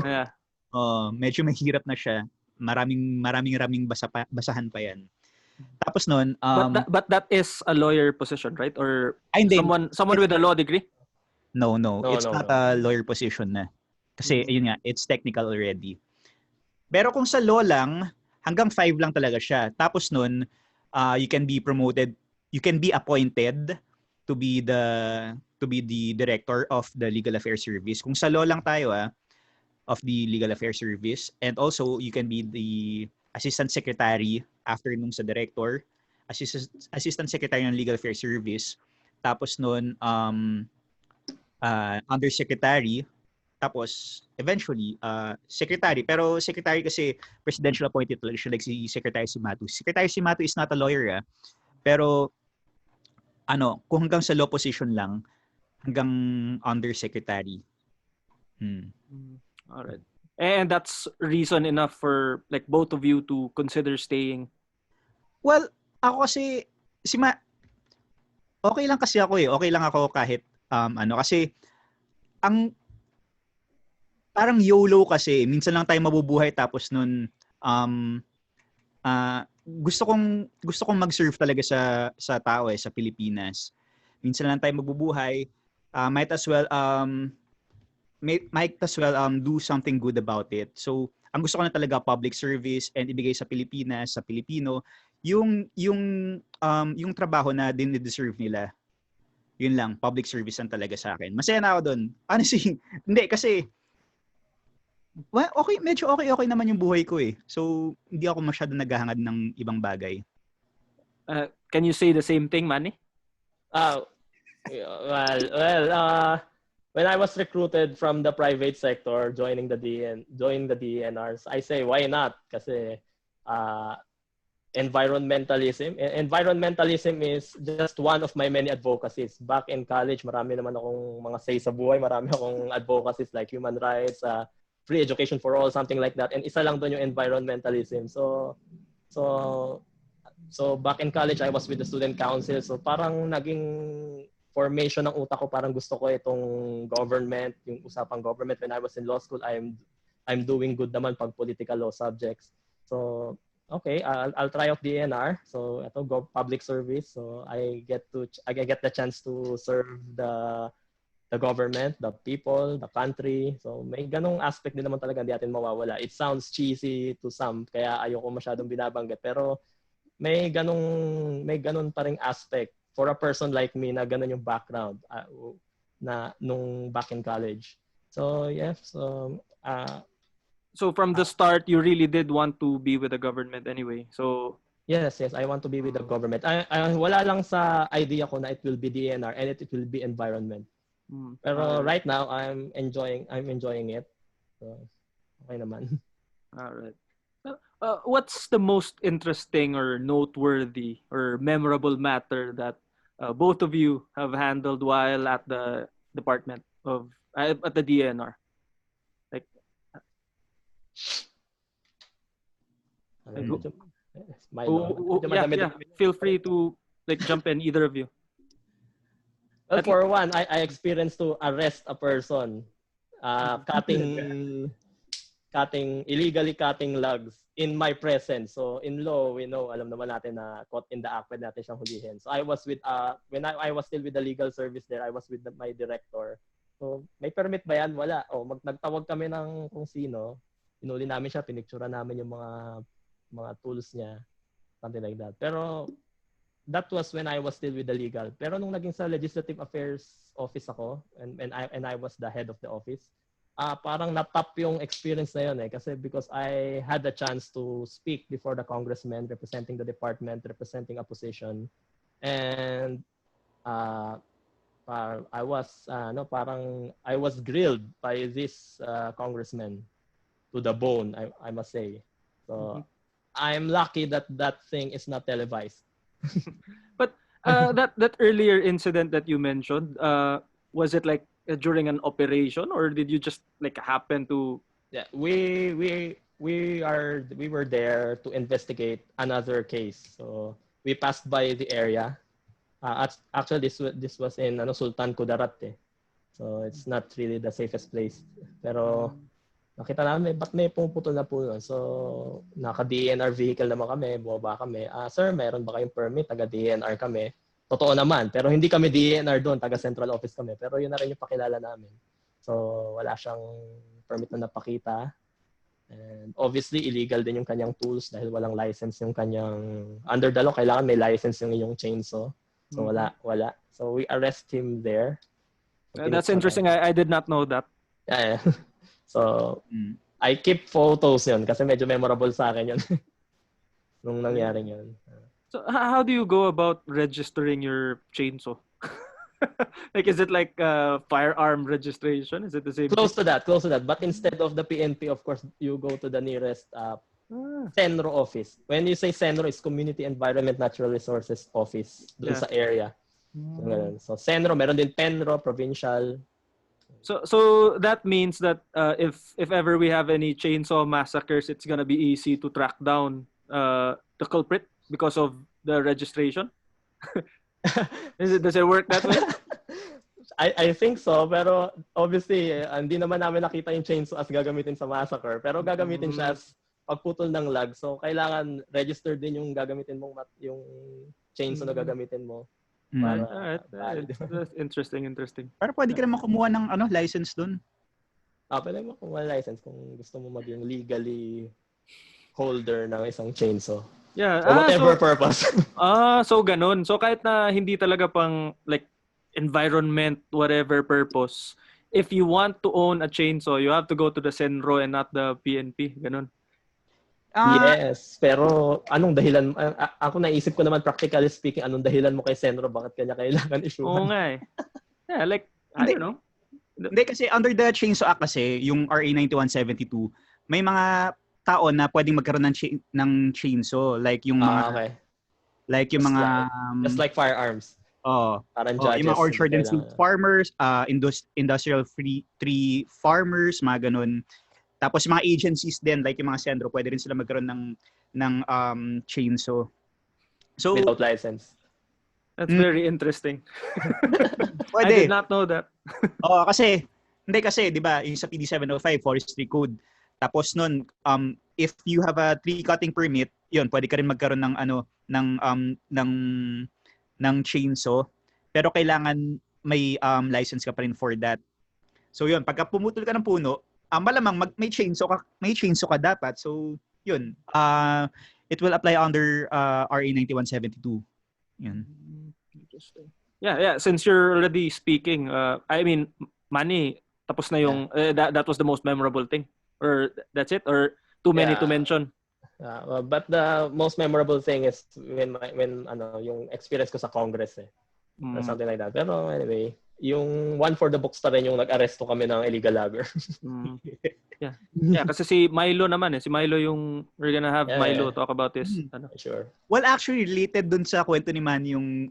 Yeah. medyo mahirap na siya. Maraming basahan pa yan. Tapos nun, but that is a lawyer position, right? Or hindi. someone with a law degree? No. No, It's not a lawyer position na. Kasi, ayun nga, it's technical already. Pero kung sa law lang, hanggang 5 lang talaga siya. Tapos nun, you can be promoted, you can be appointed to be the director of the Legal Affairs Service. Kung sa law lang tayo, of the Legal Affairs Service. And also, you can be the Assistant Secretary after nung sa Director, Assistant Secretary ng Legal Affairs Service. Tapos nun, Undersecretary. Tapos, eventually, Secretary. Pero Secretary kasi presidential appointed talaga siya, like si Secretary Simatu. Secretary Simatu is not a lawyer, Pero, kung hanggang sa law position lang, hanggang Undersecretary. Alright. And that's reason enough for like both of you to consider staying. Well, ako kasi okay lang kasi ako eh. Okay lang ako kahit kasi ang parang YOLO kasi minsan lang tayo mabubuhay tapos nun gusto kong mag-serve talaga sa tao sa Pilipinas. Minsan lang tayo mabubuhay. Might as well do something good about it. So, ang gusto ko na talaga public service and ibigay sa Pilipinas, sa Pilipino, yung trabaho na din-deserve nila. Yun lang, public service lang talaga sa akin. Masaya na ako doon. Honestly, hindi kasi medyo okay naman yung buhay ko eh. So, hindi ako masyado naghahangad ng ibang bagay. Can you say the same thing, Manny? When I was recruited from the private sector, joining the DENRs, I say, why not? Kasi environmentalism is just one of my many advocacies. Back in college, marami naman akong mga say sa buhay, marami akong advocacies like human rights, free education for all, something like that. And isa lang doon yung environmentalism. So back in college, I was with the student council. So parang naging formation ng utak ko, parang gusto ko itong government, yung usapang government. When I was in law school, I'm doing good naman pag political law subjects. So, okay, I'll try out DNR. So, ito public service. So, I get the chance to serve the government, the people, the country. So, may ganong aspect din naman talaga hindi natin mawawala. It sounds cheesy to some, kaya ayoko masyadong binabanggit. Pero may ganun pa ring aspect for a person like me na ganun yung background na nung back in college. So, yes. So from the start, you really did want to be with the government anyway. So yes, I want to be with the government. Wala lang sa idea ko na it will be DNR and it will be environment. Pero right now, I'm enjoying it. So, okay naman. All right. What's the most interesting or noteworthy or memorable matter that both of you have handled while at the department at the DNR? Like, feel free to like jump in, either of you. Well, for one, I experienced to arrest a person illegally cutting logs in my presence. So in law, we know, alam naman natin na caught in the act, pwede natin siyang hulihin. So I was with, when I was still with the legal service there, I was with my director. So may permit ba yan? Wala. Nagtawag kami ng kung sino. Inuli namin siya, pinictura namin yung mga tools niya. Something like that. Pero that was when I was still with the legal. Pero nung naging sa Legislative Affairs Office ako, and I was the head of the office, parang natap yung experience na yun kasi because I had the chance to speak before the congressman representing the department, representing a position, and I was grilled by this congressman to the bone, I must say. So I'm lucky that thing is not televised. But That earlier incident that you mentioned, was it like during an operation, or did you just like happen to? Yeah, we were there to investigate another case. So we passed by the area. Actually, this was in Sultan Kudarat eh. So it's not really the safest place. Pero nakita namin, ba't may pumuputol na puno? So naka-DNR vehicle naman kami, bumaba kami. Sir, meron ba kayong permit? Taga-DNR kami. Totoo naman, pero hindi kami DNR doon, taga-central office kami. Pero yun na rin yung pakilala namin. So wala siyang permit na napakita. And obviously, illegal din yung kanyang tools dahil walang license yung kanyang... Under the law, kailangan may license yung iyong chainsaw. So wala. So we arrest him there. So, That's interesting. I did not know that. Yeah. So I keep photos yun kasi medyo memorable sa akin yun. Nung nangyari yun. So how do you go about registering your chainsaw? Like, is it like firearm registration? Is it the same? Close to that. But instead of the PNP, of course, you go to the nearest CENRO office. When you say CENRO, it's Community Environment Natural Resources Office dun sa area. So CENRO, meron din PENRO, provincial. So that means that if ever we have any chainsaw massacres, it's gonna be easy to track down the culprit because of the registration. Does it work that way? I think so, pero obviously hindi naman namin nakita yung chainsaw as gagamitin sa massacre, pero gagamitin siya as pagputol ng lag. So kailangan registered din yung gagamitin mong yung chainsaw na gagamitin mo. That's interesting. Pero pwede ka naman kumuha ng license doon. Pwede mo kumuha ng license kung gusto mo maging legally holder ng isang chainsaw. Yeah. For whatever purpose. So ganun. So kahit na hindi talaga pang like environment, whatever purpose, if you want to own a chainsaw, you have to go to the CENRO and not the PNP. Ganun. Yes, pero anong dahilan? Ako naisip ko naman, practically speaking, anong dahilan mo kay CENRO? Bakit kanya kailangan issue? Oo nga eh. Yeah, like, I don't know. Hindi, kasi under the Chainsaw Act kasi, yung RA 9172, may mga tao na pwedeng magkaroon ng chainsaw. Like yung mga... Okay. Like yung mga... Just like firearms. Parang judges. Yung mga orchard and fruit farmers, industrial tree farmers, mga ganun. Tapos mga agencies din, like yung mga CENRO, pwede rin sila magkaroon ng chainsaw. So, without license. That's very interesting. Pwede. I did not know that. Kasi, di ba, yung sa PD 705, Forestry Code. Tapos nun, if you have a tree cutting permit, yun, pwede ka rin magkaroon ng chainsaw. Pero kailangan may license ka pa rin for that. So yun, pagka pumutol ka ng puno, malamang may chainsaw ka dapat. So yun, it will apply under RA 9172. Yun. Interesting. Yeah, since you're already speaking, I mean, Manny, tapos na yung that was the most memorable thing, or that's it, or too many to mention? But the most memorable thing is when yung experience ko sa Congress or something like that. Pero anyway, yung one for the books pa rin yung nag-aresto kami ng illegal logger. Yeah, kasi si Milo naman si Milo yung we're gonna have Milo talk about this. Sure. Well, actually related dun sa kwento ni Manny yung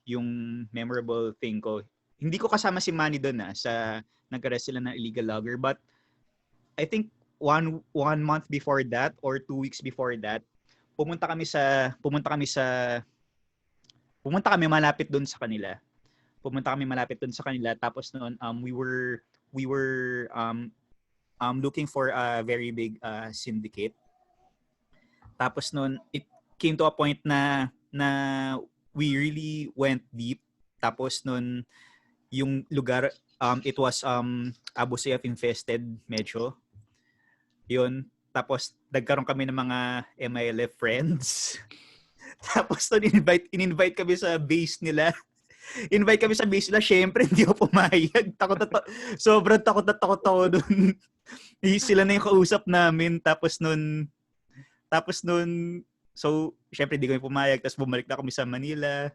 yung memorable thing ko. Hindi ko kasama si Manny doon sa nag-arrest sila ng illegal logger, but I think one month before that or 2 weeks before that, pumunta kami malapit doon sa kanila. Tapos noon we were looking for a very big syndicate. Tapos noon it came to a point na we really went deep. Tapos noon yung lugar it was Abu Sayyaf infested medyo. Yun. Tapos nagkaroon kami ng mga MILF friends. Tapos in-invite kami sa base nila. Syempre hindi ako pumayag. Sobrang takot ako doon. Sila na yung kausap namin. Tapos nun, so syempre hindi kami pumayag. Tapos bumalik na kami sa Manila.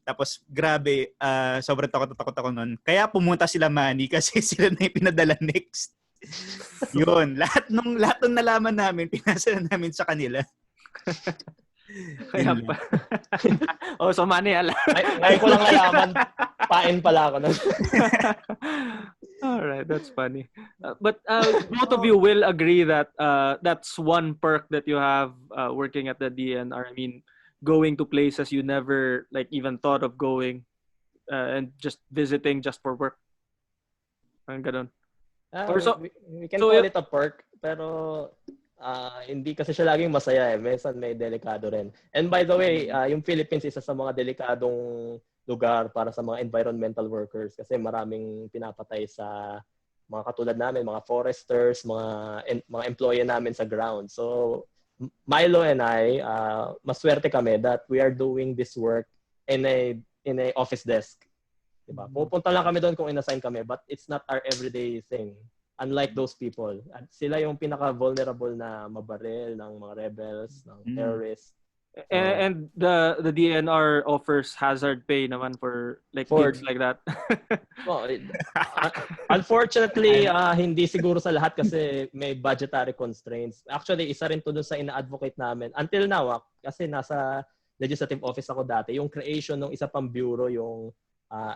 Tapos grabe, sobrang takot ako nun. Kaya pumunta sila Manny kasi sila na yung pinadala next. Yun, lahat nung nalaman namin, pinasa na namin sa kanila. Kaya Yun pa. lang. Oh, so Manny, Ngayon ko lang nalaman, pain pala ako. All right, that's funny. But both of you will agree that that's one perk that you have working at the DNR. I mean, going to places you never like even thought of going and just visiting just for work. Ang ganun. Or so, We can so call it a perk, pero hindi kasi siya laging masaya eh. Minsan may delikado rin. And by the way, yung Philippines isa sa mga delikadong lugar para sa mga environmental workers kasi maraming pinapatay sa mga katulad namin, mga foresters, mga employee namin sa ground. So Milo and I, maswerte kami that we are doing this work in a office desk. Diba? Pupunta lang kami doon kung inassign kami, but it's not our everyday thing. Unlike those people. At sila yung pinaka-vulnerable na mabaril ng mga rebels, ng terrorists. And the DNR offers hazard pay naman for like gigs like that. Well, unfortunately, hindi siguro sa lahat kasi may budgetary constraints. Actually, isa rin to dun sa ina-advocate namin. Until now, kasi nasa legislative office ako dati, yung creation ng isa pang bureau, yung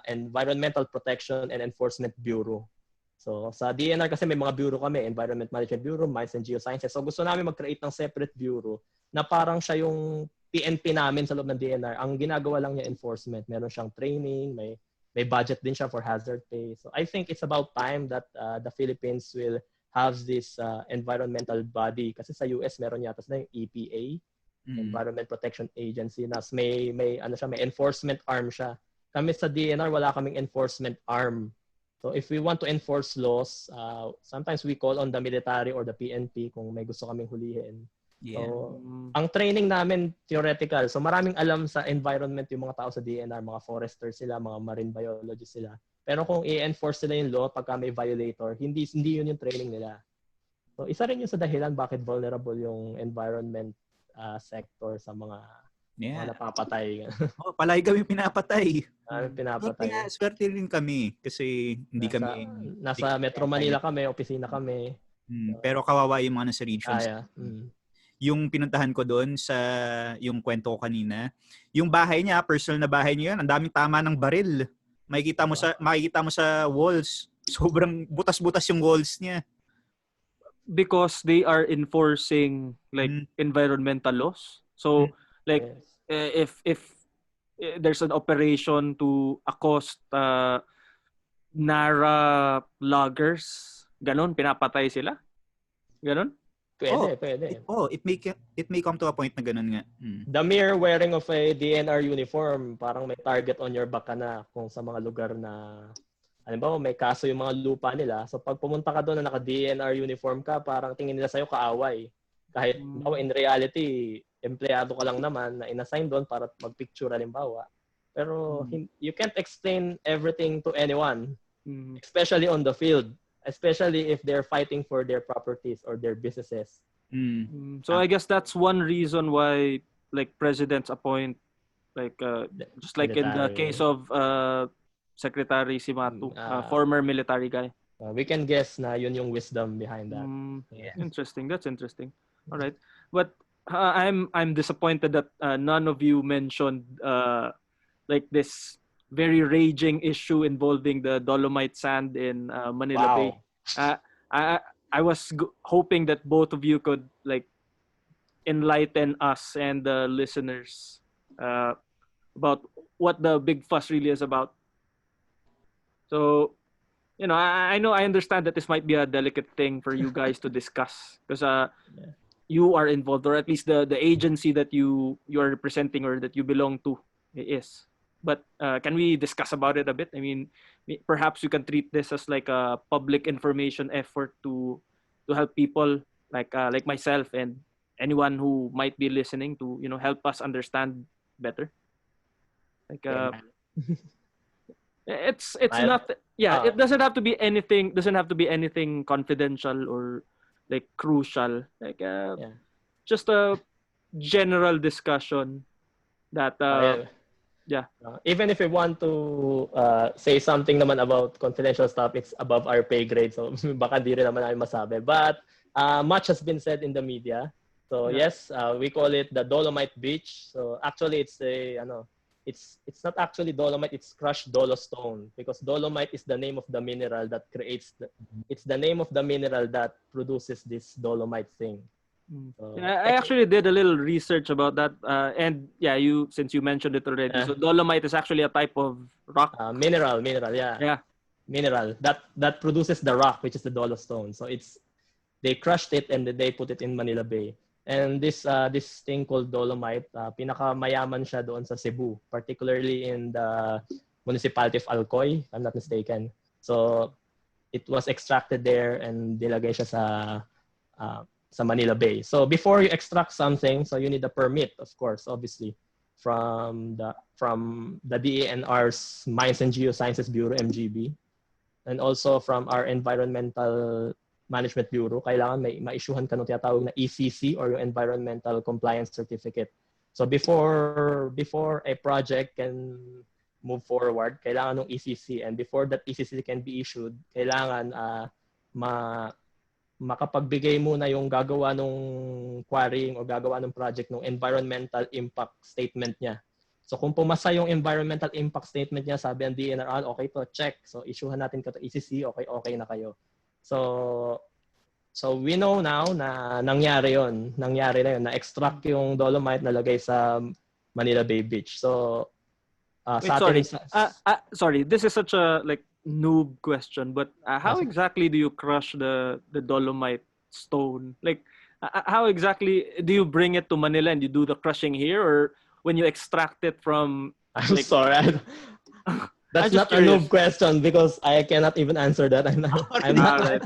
Environmental Protection and Enforcement Bureau. So sa DNR kasi may mga bureau kami, Environment Management Bureau, Mines and Geosciences. So gusto namin mag-create ng separate bureau na parang siya yung PNP namin sa loob ng DNR. Ang ginagawa lang niya enforcement. Meron siyang training, may budget din siya for hazard pay. So I think it's about time that the Philippines will have this environmental body. Kasi sa US meron yata na yung EPA, Environment Protection Agency, na may enforcement arm siya. Kami sa DNR, wala kaming enforcement arm. So if we want to enforce laws, sometimes we call on the military or the PNP kung may gusto kaming hulihin. Yeah. So, ang training namin, theoretical. So maraming alam sa environment yung mga tao sa DNR, mga foresters sila, mga marine biologists sila. Pero kung i-enforce nila yung law pagka may violator, hindi yun yung training nila. So isa rin yun sa dahilan bakit vulnerable yung environment sector sa mga napapatay. Palagi kami pinapatay. Pinapatay. Swerte rin kami kasi hindi nasa Metro Manila kami, opisina kami. Pero kawawa yung mga nasa regions. Yung pinuntahan ko doon sa yung kwento ko kanina, yung bahay niya, personal na bahay niya yun, ang daming tama ng baril. Makikita mo sa walls, sobrang butas-butas yung walls niya. Because they are enforcing like environmental laws. So like if there's an operation to accost Nara loggers, ganon, pinapatay sila? Ganon? Pwede. It may come to a point na ganon nga. The mere wearing of a DNR uniform, parang may target on your back ka na kung sa mga lugar na halimbawa may kaso yung mga lupa nila. So pag pumunta ka doon na naka-DNR uniform ka, parang tingin nila sa'yo kaaway. Kahit in reality, empleyado ka lang naman na inassign doon para mag-picture halimbawa. Pero you can't explain everything to anyone, especially on the field. Especially if they're fighting for their properties or their businesses. So I guess that's one reason why like presidents appoint like just like military. In the case of Secretary Simatu, former military guy. We can guess na yun yung wisdom behind that. Interesting. That's interesting. All right. But I'm disappointed that none of you mentioned like this very raging issue involving the dolomite sand in Manila Bay. I was hoping that both of you could like enlighten us and the listeners about what the big fuss really is about. So, I know I understand that this might be a delicate thing for you guys to discuss because you are involved, or at least the agency that you are representing or that you belong to is. But can we discuss about it a bit? I mean, perhaps you can treat this as like a public information effort to help people like myself and anyone who might be listening to help us understand better. Like it's not it doesn't have to be anything confidential or like crucial. Like just a general discussion that even if we want to say something naman about confidential stuff, it's above our pay grade. So baka di rin naman namin masabi. But much has been said in the media. So yes, we call it the Dolomite Beach. So actually, it's not actually dolomite. It's crushed dolostone because dolomite is the name of the mineral that creates it's the name of the mineral that produces this dolomite thing. So, I actually did a little research about that, and yeah, since you mentioned it already, so dolomite is actually a type of rock. Mineral, yeah. Yeah. Mineral that produces the rock, which is the dolostone. So they crushed it and they put it in Manila Bay. And this thing called dolomite, pinakamayaman siya doon sa Cebu, particularly in the municipality of Alcoy, if I'm not mistaken. So it was extracted there and nilagay siya sa Manila Bay. So before you extract something, so you need a permit, of course, obviously, from the DENR's Mines and Geosciences Bureau, MGB, and also from our Environmental Management Bureau. Kailangan may ma-issuehan ka ng tinatawag na ECC or yung Environmental Compliance Certificate. So before a project can move forward, kailangan ng ECC, and before that ECC can be issued, kailangan makapagbigay muna yung gagawa ng quarrying o gagawa ng project ng environmental impact statement niya. So kung pumasa yung environmental impact statement niya, sabi ang DENR, okay to, check. So issuehan natin ka to ECC, okay na kayo. So we know now na nangyari na yun, na-extract yung dolomite nalagay sa Manila Bay Beach. So Wait, sorry, this is such a noob question, but how exactly do you crush the dolomite stone? Like, how exactly do you bring it to Manila and you do the crushing here, or when you extract it from? I'm sorry. That's not a noob question because I cannot even answer that. I'm not.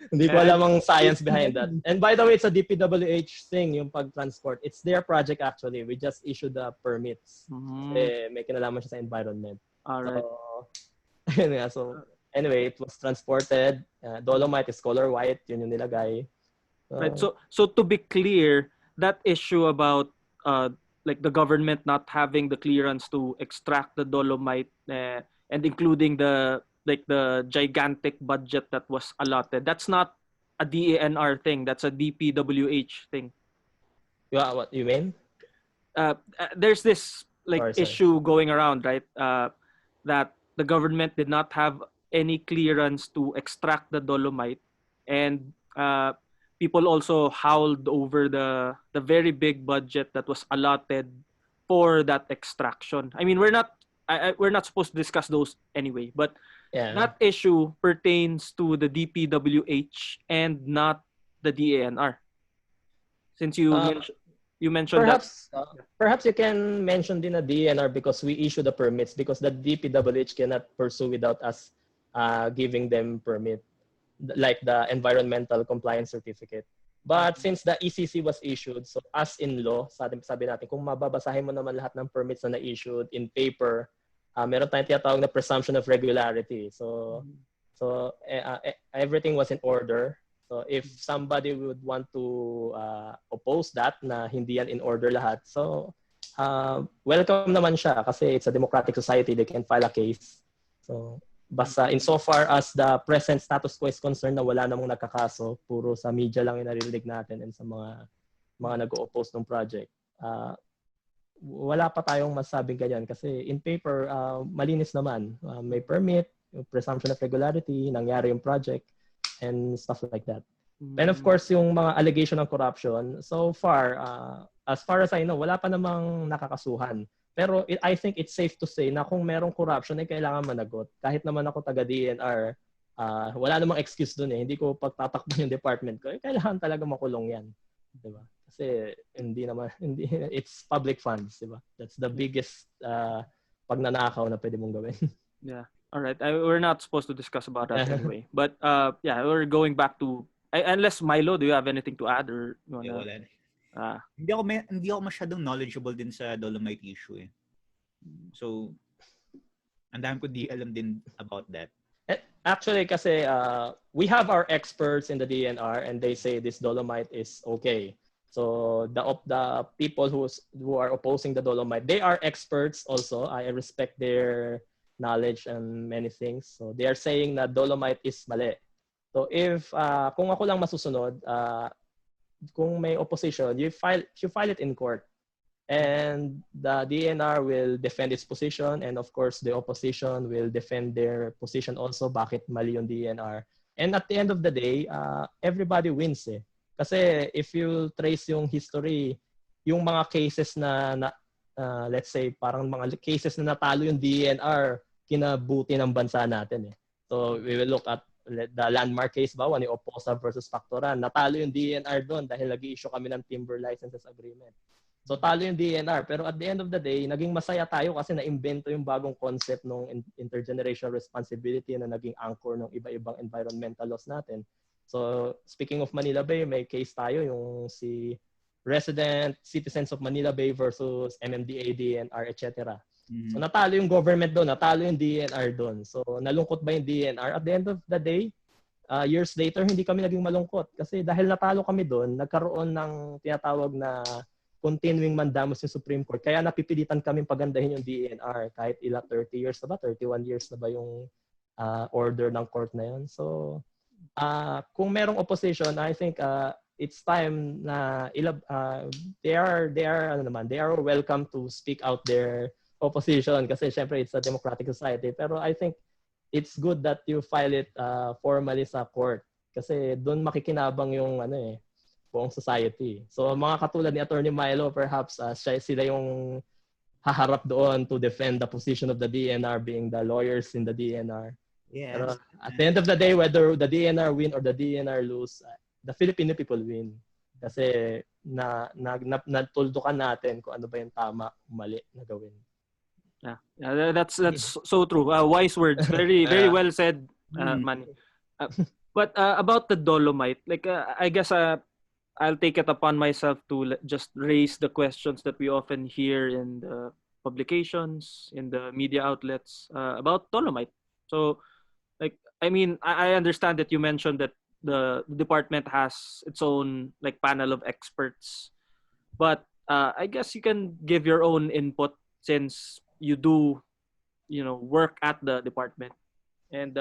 Hindi ko alam ang science behind that. And by the way, it's a DPWH thing, yung pag-transport. It's their project actually. We just issued the permits. May kinalaman siya sa environment. Alright. So anyway, it was transported. Dolomite is color white. Yun yung nilagay. Right. So to be clear, that issue about the government not having the clearance to extract the dolomite and including the gigantic budget that was allotted, that's not a DENR thing. That's a DPWH thing. Yeah, what you mean? There's this issue going around, right? That the government did not have any clearance to extract the dolomite, and people also howled over the very big budget that was allotted for that extraction. I mean, we're not supposed to discuss those anyway, but that issue pertains to the DPWH and not the DENR. Since you mentioned perhaps you can mention din the DENR because we issue the permits, because the DPWH cannot pursue without us giving them permit, like the environmental compliance certificate. But since the ECC was issued, so as in law, sabi natin, kung mababasahin mo naman lahat ng permits na na-issued in paper, meron tayong tinatawag na presumption of regularity. So everything was in order. So if somebody would want to oppose that, na hindi yan in order lahat, so welcome naman siya kasi it's a democratic society, they can file a case. So basta insofar as the present status quo is concerned na wala namang nakakaso, puro sa media lang yung naririnig natin and sa mga nag-o-oppose ng project, wala pa tayong masabing ganyan kasi in paper, malinis naman. May permit, presumption of regularity, nangyari yung project, and stuff like that. And of course, yung mga allegation ng corruption, so far, as far as I know, wala pa namang nakakasuhan. Pero I think it's safe to say na kung merong corruption ay kailangan managot. Kahit naman ako taga DENR, wala namang excuse dun eh. Hindi ko pagtatakbo yung department ko. Kailangan talaga makulong yan. Diba? Kasi it's public funds. Diba? That's the biggest pagnanakaw na pwede mong gawin. Yeah. All right. We're not supposed to discuss about that anyway. But we're going back to... unless Milo, do you have anything to add? Or you wanna... Hindi ako masyadong knowledgeable din sa dolomite issue eh. So, ang dami ko di alam din about that. Actually, kasi we have our experts in the DENR and they say this dolomite is okay. So the people who are opposing the dolomite, they are experts also. I respect their knowledge and many things. So they are saying that dolomite is mali. So if kung ako lang masusunod, kung may opposition, you file it in court. And the DNR will defend its position, and of course the opposition will defend their position also, bakit mali yung DNR. And at the end of the day, everybody wins eh. Kasi if you trace yung history, yung mga cases na let's say parang mga cases na natalo yung DNR, kinabuti ng bansa natin eh. So we will look at the landmark case ba, ni Oposa versus Factoran. Natalo yung DNR doon dahil nag-i-issue kami ng timber licenses agreement. So talo yung DNR, pero at the end of the day, naging masaya tayo kasi na-invento yung bagong concept ng intergenerational responsibility na naging anchor ng iba-ibang environmental laws natin. So speaking of Manila Bay, may case tayo yung si resident citizens of Manila Bay versus MMDA, DNR, etc. So natalo yung government doon, natalo yung DNR doon. So nalungkot ba yung DNR? At the end of the day, years later, hindi kami naging malungkot. Kasi dahil natalo kami doon, nagkaroon ng tinatawag na continuing mandamus yung Supreme Court. Kaya napipilitan kami pagandahin yung DENR kahit 30 years na ba, 31 years na ba yung order ng court na yun. So, kung merong opposition, I think it's time na they are welcome to speak out their opposition kasi syempre it's a democratic society. Pero I think it's good that you file it formally sa court kasi doon makikinabang yung buong society. So mga katulad ni Attorney Milo, perhaps sila yung haharap doon to defend the position of the DNR, being the lawyers in the DNR. Yes. Pero at the end of the day, whether the DNR win or the DNR lose, the Filipino people win. Kasi natuldukan natin kung ano ba yung tama, mali na gawin. Yeah, that's so true. Wise words. Very well said, Manny. But about the dolomite, like I guess I'll take it upon myself to just raise the questions that we often hear in the publications, in the media outlets about dolomite. So, like, I mean, I understand that you mentioned that the department has its own like panel of experts, but I guess you can give your own input since you do, work at the department, and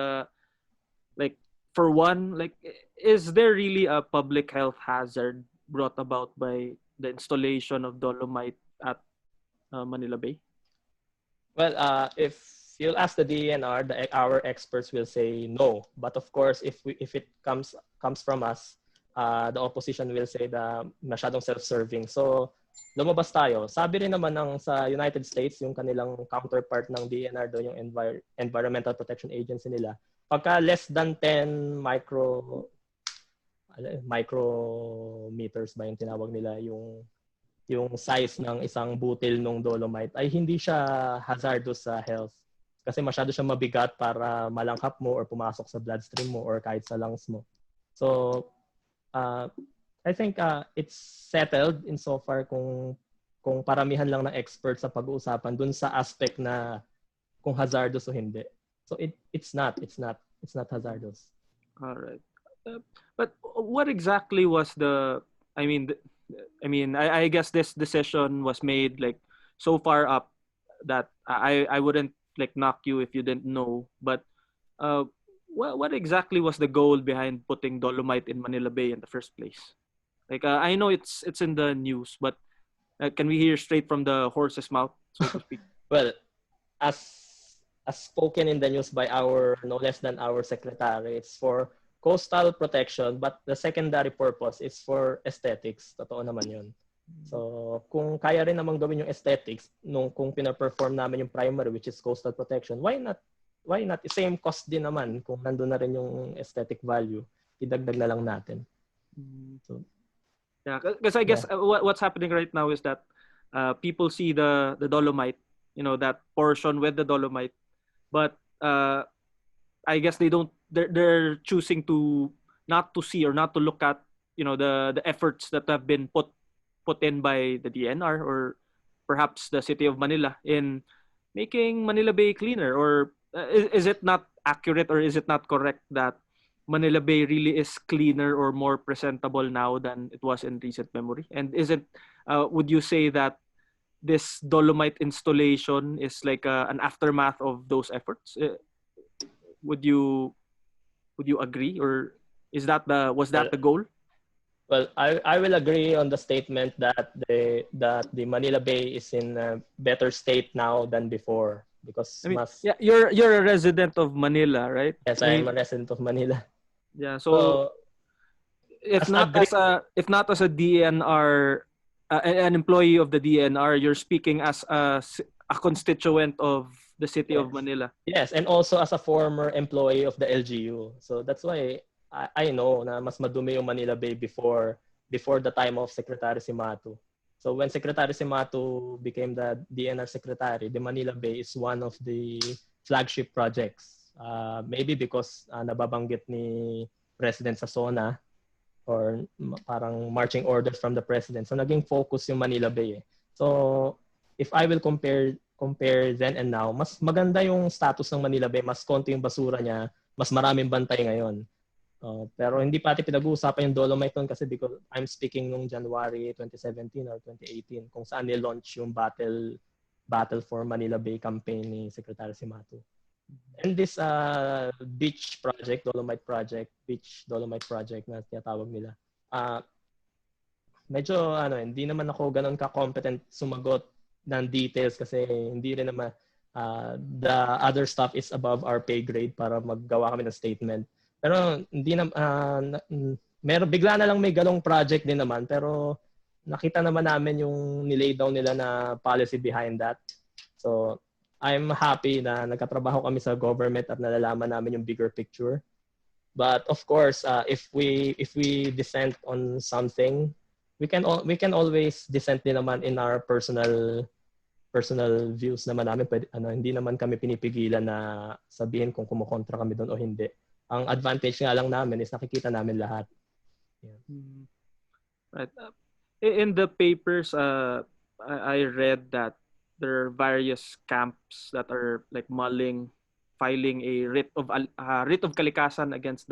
like. For one, like, is there really a public health hazard brought about by the installation of dolomite at Manila Bay? Well, if you'll ask the DNR, our experts will say no. But of course, if it comes from us, the opposition will say the masyadong self-serving. So lumabas tayo. Sabi rin naman sa United States, yung kanilang counterpart ng DNR doon, yung Environmental Protection Agency nila, pagka less than 10 micrometers ba yung tinawag nila, yung size ng isang butil ng dolomite, ay hindi siya hazardous sa health. Kasi masyado siya mabigat para malangkap mo or pumasok sa bloodstream mo or kahit sa lungs mo. So, I think it's settled insofar kung paramihan lang ng experts sa pag-uusapan dun sa aspect na kung hazardous o hindi. So it's not hazardous. All right. But what exactly was I guess this decision was made like so far up that I wouldn't like knock you if you didn't know, but what exactly was the goal behind putting dolomite in Manila Bay in the first place? Like I know it's in the news, but can we hear straight from the horse's mouth, so to speak? Well, as spoken in the news by our no less than our secretary, it's for coastal protection, but the secondary purpose is for aesthetics. Totoo naman yun. So kung kaya rin naman gawin yung aesthetics kung pina-perform namin yung primary, which is coastal protection, why not? Same cost din naman kung nandun na rin yung aesthetic value, idagdag na lang natin. So yeah, because I guess what's happening right now is that people see the dolomite, that portion with the dolomite, but I guess they're choosing to not to see or not to look at the efforts that have been put in by the DNR or perhaps the city of Manila in making Manila Bay cleaner. Or is it not accurate or is it not correct that Manila Bay really is cleaner or more presentable now than it was in recent memory? And would you say that this dolomite installation is like an aftermath of those efforts? Would you agree, or was that the goal? Well, I will agree on the statement that the Manila Bay is in a better state now than before because I mean, mas yeah, you're a resident of Manila, right? yes, I I mean, am a resident of Manila. yeah. So So if as a not great as a DNR, an employee of the DNR, you're speaking as a constituent of the city of yes. Manila. Yes, and also as a former employee of the LGU. So that's why I know na mas madumi yung Manila Bay before the time of Secretary Simatu. So when Secretary Simatu became the DNR secretary, the Manila Bay is one of the flagship projects. Maybe because nababanggit ni President Sasona or parang marching orders from the president. So naging focus yung Manila Bay. So if I will compare then and now, mas maganda yung status ng Manila Bay, mas konti yung basura niya, mas maraming bantay ngayon. Pero hindi pati pinag-uusapan yung dolomite nun kasi because I'm speaking nung January 2017 or 2018 kung saan ni-launch yung Battle for Manila Bay campaign ni Secretary Simatu. And this beach dolomite project na tinatawag nila. Medyo hindi naman ako ganun ka-competent sumagot ng details kasi hindi rin naman the other stuff is above our pay grade para maggawa kami ng statement. Pero hindi na meron bigla na lang may galong project din naman pero nakita naman namin yung nilay down nila na policy behind that. So I'm happy na nagkatrabaho kami sa government at nalalaman namin yung bigger picture. But of course, if we dissent on something, we can always dissent din naman in our personal views naman namin. Hindi naman kami pinipigilan na sabihin kung kumukontra kami doon o hindi. Ang advantage nga lang namin is nakikita namin lahat. Yeah. Right. In the papers, I read that there are various camps that are like filing a writ of kalikasan against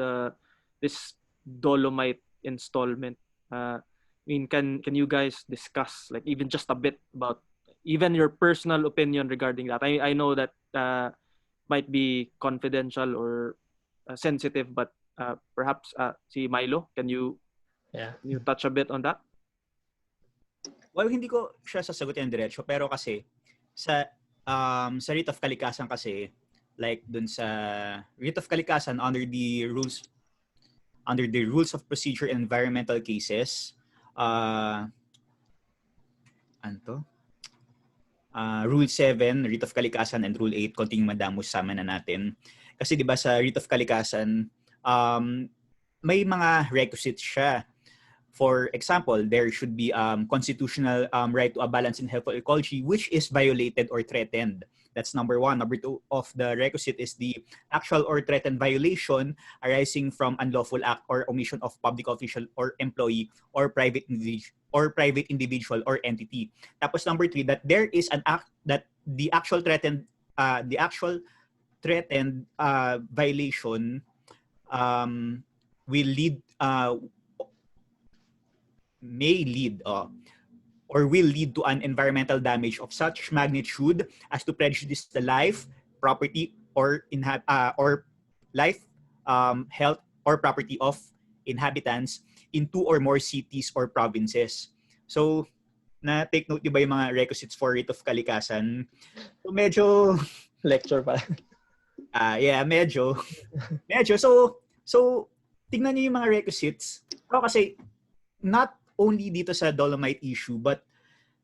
this dolomite installment. I mean, can you guys discuss like even just a bit about even your personal opinion regarding that? I know that might be confidential or sensitive, but perhaps si Milo, can you touch a bit on that? Well, hindi ko siya sasagutin ng diretso pero kasi sa writ of kalikasan kasi like dun sa writ of kalikasan under the rules of procedure in environmental cases Rule 7 writ of kalikasan and Rule 8 konting madamos sama na natin kasi 'di ba sa writ of kalikasan may mga requisites siya. For example, there should be constitutional right to a balance and healthful ecology which is violated or threatened. That's number 1. Number 2 of the requisite is the actual or threatened violation arising from unlawful act or omission of public official or employee or private individual or entity. Tapos number 3, that there is an act that the actual threatened violation will lead may lead or will lead to an environmental damage of such magnitude as to prejudice the life, property, or life, health, or property of inhabitants in 2 or more cities or provinces. So, na-take note niyo ba yung mga requisites for writ of kalikasan? So, medyo lecture pa. Yeah, medyo. So, tingnan niyo yung mga requisites. Kasi not only dito sa dolomite issue but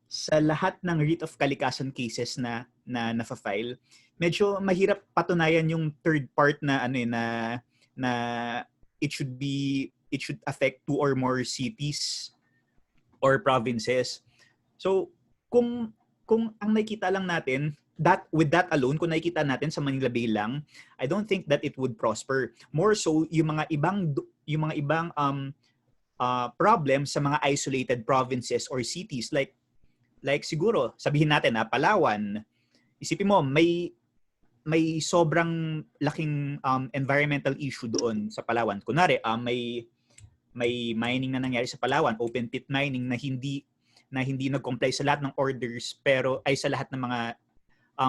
sa lahat ng writ of kalikasan cases na na-file, medyo mahirap patunayan yung third part na na it should affect 2 or more cities or provinces. So kung ang nakikita lang natin with that alone, kung nakikita natin sa Manila Bay lang, I don't think that it would prosper. More so yung mga ibang problem sa mga isolated provinces or cities like siguro sabihin natin Palawan. Isipin mo may sobrang laking environmental issue doon sa Palawan. Kunwari may mining na nangyari sa Palawan, open pit mining na hindi nag-comply sa lahat ng orders pero ay sa lahat ng mga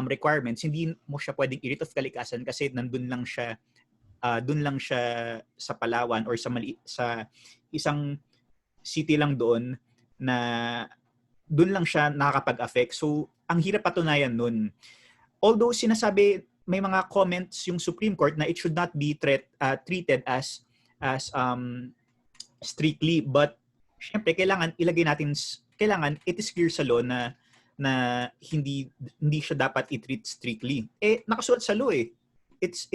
requirements. Hindi mo siya pwedeng i-writ of kalikasan kasi doon lang siya sa Palawan or sa isang city lang doon na doon lang siya nakakapag-affect. So, ang hirap patunayan nun. Although sinasabi, may mga comments yung Supreme Court na it should not be treated as strictly, but syempre kailangan ilagay natin, kailangan it is clear sa law na hindi siya dapat i-treat strictly. Nakasulat sa law eh. It's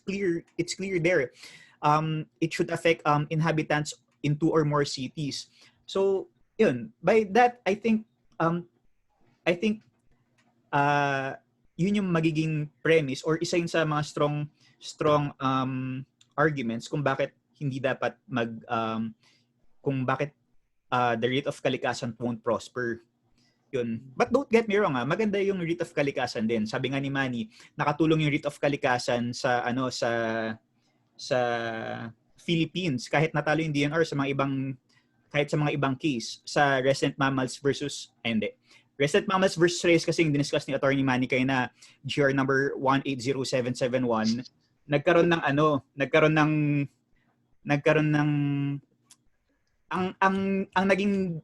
clear there. It should affect inhabitants in 2 or more cities. So, yun. By that, I think yun yung magiging premise or isa yun sa mga strong arguments kung bakit hindi dapat kung bakit the rate of kalikasan won't prosper. Yun. But don't get me wrong, maganda yung rate of kalikasan din. Sabi nga ni Manny, nakatulong yung rate of kalikasan sa Philippines kahit natalo yung DENR sa mga ibang case sa resident mammals versus resident mammals versus race kasi yung diniscuss ni Attorney Manny kayo na GR number 180771 nagkaroon ng ang naging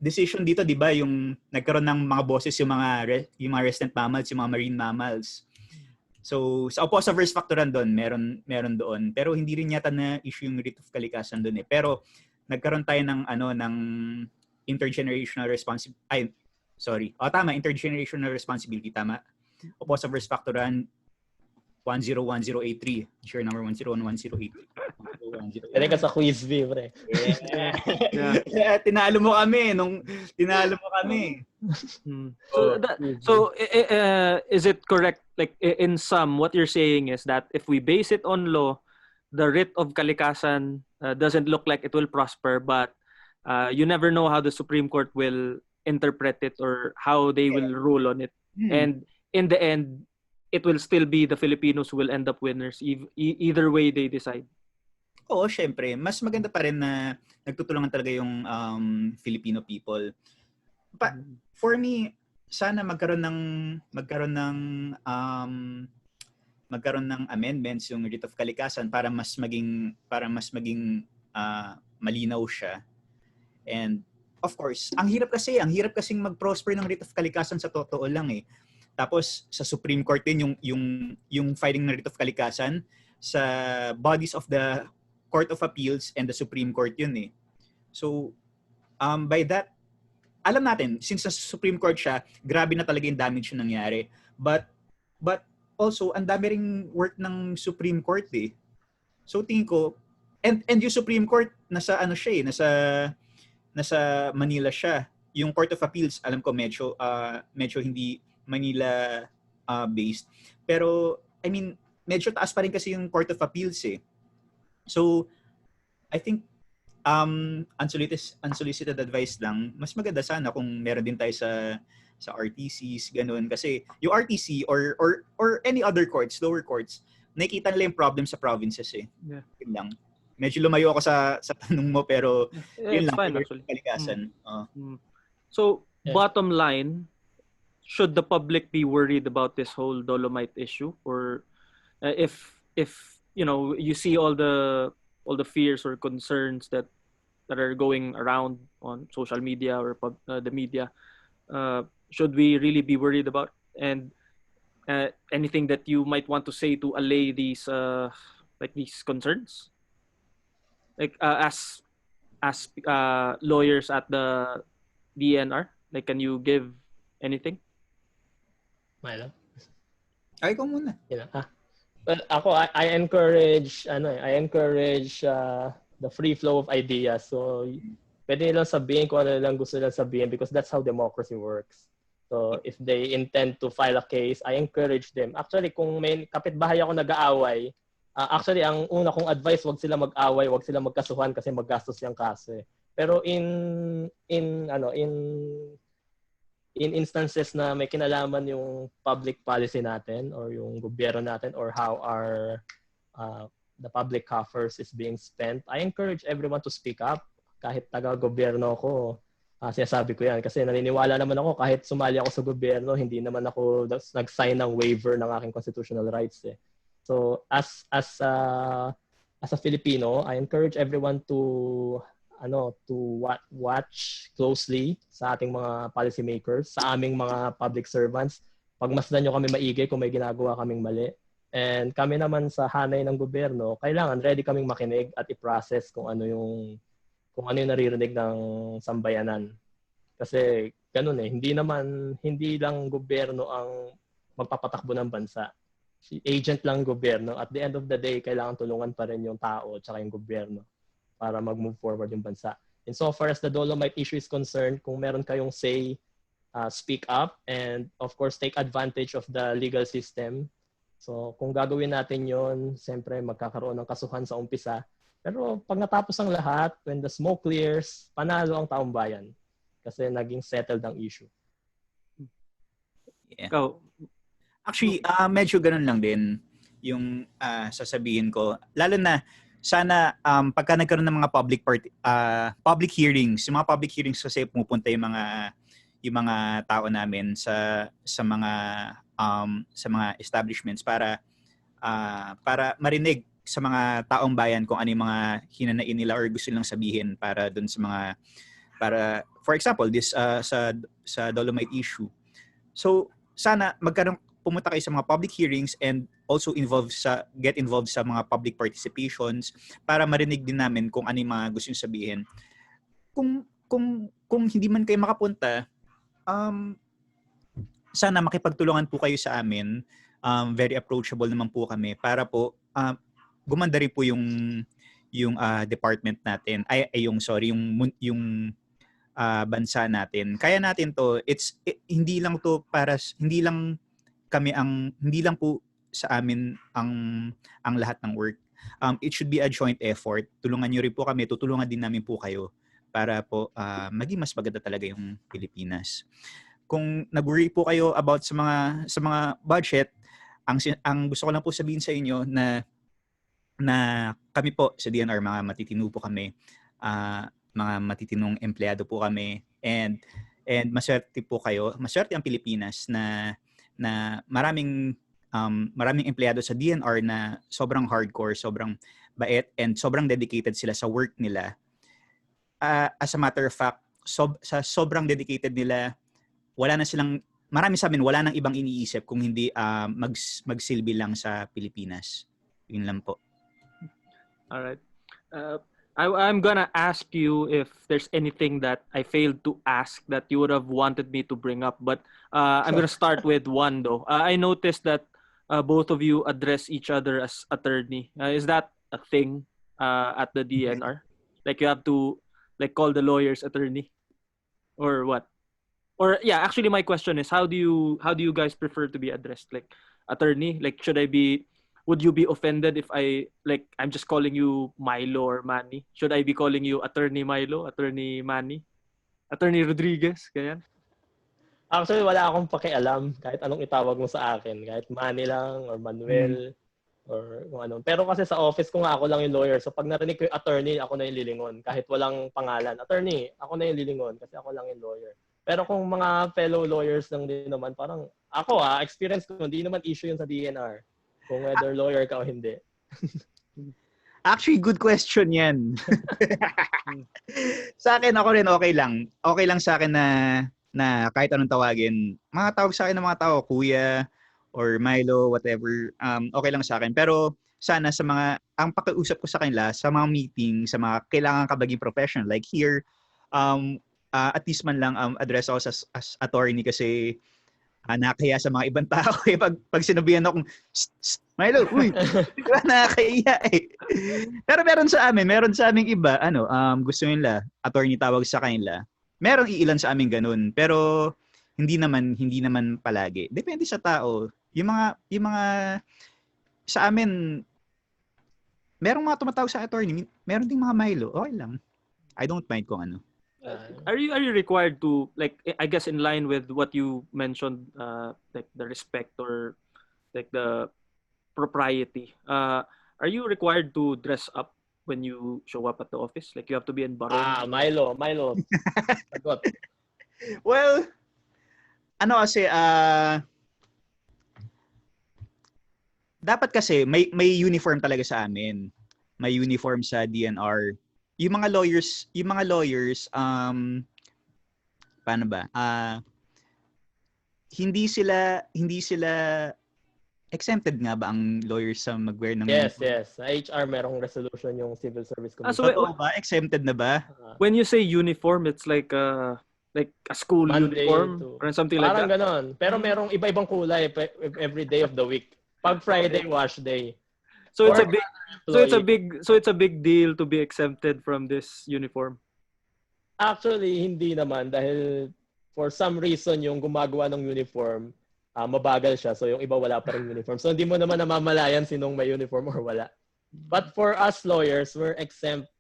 decision dito, 'di ba, yung nagkaroon ng mga boses yung mga resident mammals, yung mga marine mammals. So, sa opposite versus factoran doon, meron doon. Pero hindi rin yata na issue yung rate of kalikasan doon eh. Pero nagkaroon tayo ng intergenerational responsibility. Intergenerational responsibility, tama. Opposite versus factoran 101083, share number 101108. Kaya ka sa quiz, pre. Yeah. Tinalo mo kami. Is it correct, like in sum, what you're saying is that if we base it on law, the writ of kalikasan doesn't look like it will prosper, but you never know how the Supreme Court will interpret it or how they will rule on it. And in the end, it will still be the Filipinos who will end up winners either way they decide. Oo, syempre. Mas maganda pa rin na nagtutulungan talaga yung Filipino people. For me, sana magkaroon ng amendments yung writ of kalikasan para mas maging malinaw siya. And of course, ang hirap kasing mag-prosper ng writ of kalikasan sa totoo lang eh. Tapos sa Supreme Court din yung filing ng writ of kalikasan sa bodies of the Court of Appeals and the Supreme Court yun eh. So by that, alam natin since sa Supreme Court siya, grabe na talaga yung damage yung nangyari. But also ang dami ring work ng Supreme Court eh. So tingin ko and yung Supreme Court nasa Manila siya. Yung Court of Appeals alam ko medyo hindi Manila based. Pero I mean, medyo taas pa rin kasi yung Court of Appeals eh. So I think unsolicited advice lang, mas maganda sana kung meron din tayo sa RTCs, ganun. Kasi yung RTC or any other courts, lower courts, nakikita nila yung problem sa provinces eh. Yeah. Yun lang. Medyo lumayo ako sa tanong mo pero yun lang. Fine, actually. Kalikasan. So, bottom line, should the public be worried about this whole dolomite issue? Or if you see all the fears or concerns that are going around on social media or the media, should we really be worried about? And anything that you might want to say to allay these concerns, like as lawyers at the DENR, like can you give anything? Milo? Ay, ko muna. Well, ako, I encourage the free flow of ideas. So, pwede nilang sabihin kung ano lang gusto nilang sabihin because that's how democracy works. So, if they intend to file a case, I encourage them. Actually, kung may kapitbahay ako nag-aaway, actually, ang una kong advice, wag sila mag-away, wag sila magkasuhan kasi maggastos yung kaso eh. Pero in instances na may kinalaman yung public policy natin or yung gobyerno natin or how the public coffers is being spent, I encourage everyone to speak up. Kahit taga-gobyerno ako, sinasabi ko yan. Kasi naniniwala naman ako kahit sumali ako sa gobyerno, hindi naman ako nag-sign ng waiver ng aking constitutional rights eh. So as as a Filipino, I encourage everyone to watch closely sa ating mga policymakers, sa aming mga public servants. Pagmasdan nyo kami maigi kung may ginagawa kaming mali. And kami naman sa hanay ng gobyerno, kailangan ready kaming makinig at i-process kung ano yung naririnig ng sambayanan. Kasi ganun hindi lang gobyerno ang magpapatakbo ng bansa. Agent lang gobyerno. At the end of the day, kailangan tulungan pa rin yung tao at saka yung gobyerno para mag-move forward yung bansa. And so far as the dolomite issue is concerned, kung meron kayong say, speak up and of course take advantage of the legal system. So kung gagawin natin yon, siyempre magkakaroon ng kasuhan sa umpisa. Pero pag natapos ang lahat, when the smoke clears, panalo ang taong bayan. Kasi naging settled ang issue. Yeah. Ikaw, actually, medyo ganun lang din yung sasabihin ko. Lalo na, sana pagka nagkaroon ng mga public hearings, yung mga public hearings kasi pumupunta yung mga tao namin sa mga establishments para marinig sa mga taong bayan kung ano yung mga hinanain nila or gusto nilang sabihin para dun sa mga for example this sa dolomite issue. So sana pumunta kayo sa mga public hearings and also get involved sa mga public participations para marinig din namin kung ano yung mga gusto niyo sabihin. Kung hindi man kayo makapunta, sana makipagtulungan po kayo sa amin. Very approachable naman po kami para po gumanda rin po yung department natin. Yung bansa natin. Kaya natin to. Hindi lang po sa amin ang lahat ng work. It should be a joint effort. Tulungan niyo rin po kami, tutulungan din namin po kayo para po maging mas maganda talaga yung Pilipinas. Kung nag-worry po kayo about sa mga budget, ang gusto ko lang po sabihin sa inyo na kami po sa DNR, mga matitino po kami, mga matitinong empleyado po kami, and maswerte po kayo, maswerte ang Pilipinas na maraming empleyado sa DNR na sobrang hardcore, sobrang bait, and sobrang dedicated sila sa work nila. As a matter of fact, sa sobrang dedicated nila, marami sa amin, wala nang ibang iniisip kung hindi magsilbi lang sa Pilipinas. Yun lang po. Alright. I'm gonna ask you if there's anything that I failed to ask that you would have wanted me to bring up, but I'm gonna start with one though. I noticed that both of you address each other as attorney. Is that a thing at the DNR? Like you have to call the lawyers attorney, or what? Or yeah, actually my question is, how do you guys prefer to be addressed? Like attorney? Like would you be offended if I'm just calling you Milo or Manny? Should I be calling you Attorney Milo, Attorney Manny, Attorney Rodriguez? Ganyan? Actually, wala akong pakialam kahit anong itawag mo sa akin. Kahit Manny lang or Manuel or kung ano. Pero kasi sa office ko nga, ako lang yung lawyer. So pag narinig ko yung attorney, ako na yung lilingon. Kahit walang pangalan. Attorney, ako na yung lilingon kasi ako lang yung lawyer. Pero kung mga fellow lawyers lang din naman, parang ako experience ko, hindi naman issue yun sa DNR. Kung whether lawyer ka o hindi. Actually, good question yan. Sa akin, ako rin okay lang. Okay lang sa akin na kahit anong tawagin. Mga tawag sa akin ng mga tao, kuya or Milo, whatever. Okay lang sa akin. Pero sana ang pakiusap ko sa kanila, sa mga meeting, sa mga kailangan ka maging professional. Like here, at least man lang address ako as attorney kasi nakakaya sa mga ibang tao pag sinabihan akong Milo, uy, diba nakakaya eh. Pero meron sa aming iba, gusto nila, attorney tawag sa kanila. Meron iilan sa amin ganun, pero hindi naman palagi. Depende sa tao. Yung mga sa amin, merong mga tumatawag sa attorney, meron ding mga Milo, okay lang. I don't mind kung ano. Are you required to, like, I guess in line with what you mentioned, like the respect or like the propriety, are you required to dress up when you show up at the office? Like you have to be in barong? Milo. Sagot. Well, kasi dapat kasi may uniform talaga sa amin. may uniform sa DNR. Yung mga lawyers paano ba? Hindi sila exempted nga ba ang lawyers sa mag-wear ng Yes, uniform? yes. Sa HR, merong resolution yung Civil Service Ah, Commission. so Totoo ba? Exempted na ba? when you say uniform, it's like a school Monday uniform to... or something like Parang that? ganon. Pero merong iba-ibang kulay every day of the week. Pag Friday, wash day. So it's Or a big employee. so it's a big deal to be exempted from this uniform. Actually, hindi naman dahil for some reason yung gumagawa ng uniform, mabagal siya. So yung iba wala pa rin uniform. So hindi mo naman namamalayan sinong may uniform or wala. But for us lawyers, we're exempt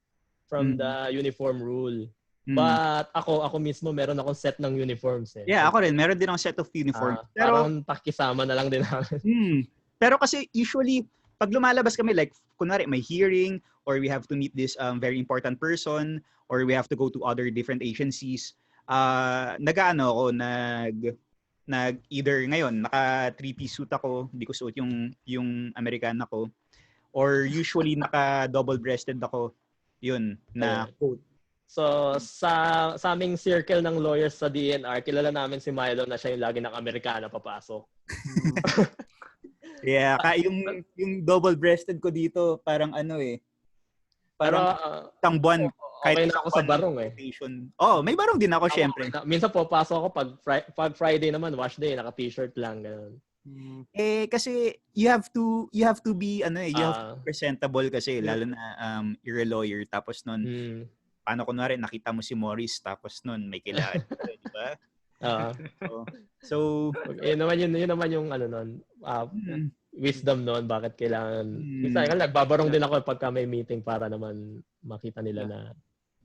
from the uniform rule. But ako mismo meron akong set ng uniforms eh. Yeah, ako rin. Meron din akong set of uniforms. Pero parang pakisama na lang din namin. Pero kasi usually, pag lumalabas kami, like, kunwari may hearing, or we have to meet this very important person, or we have to go to other different agencies, either ngayon, naka 3-piece suit ako, hindi ko suot yung American ako, or usually naka double-breasted ako, yun, na coat. So, sa aming circle ng lawyers sa DNR, kilala namin si Milo na siya yung lagi ng Amerikana papasok. Yeah, yung double-breasted ko dito, parang parang isang buwan. Okay na ako sa barong eh. May barong din ako, syempre. Minsan papasok ako pag Friday naman, wash day, naka-t-shirt lang. Ganun. Kasi you have to be, you have to be presentable kasi, lalo na you're a lawyer. Tapos nun, paano kunwari, nakita mo si Morris, tapos nun, may kailangan. Di ba? So yun naman yung wisdom noon, bakit kailangan minsan nagbabarong din ako pagka may meeting para naman makita nila na,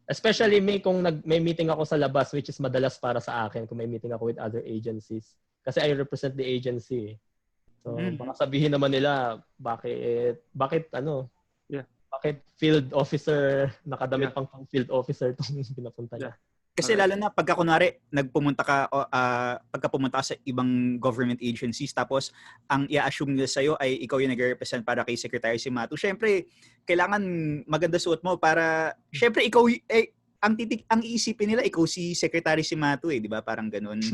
especially kung may meeting ako sa labas, which is madalas para sa akin kung may meeting ako with other agencies kasi I represent the agency. So baka sabihin naman nila bakit field officer, nakadamit pang field officer tong pinapunta niya. Kasi lalo na pagka kunwari pagka pumunta ka sa ibang government agencies, tapos ang i-assume nila sa'yo ay ikaw yung nag-represent para kay Secretary Simatu. Syempre, kailangan maganda suot mo para, syempre ikaw, ang iisipin nila, ikaw si Secretary Simatu di ba? Parang ganun.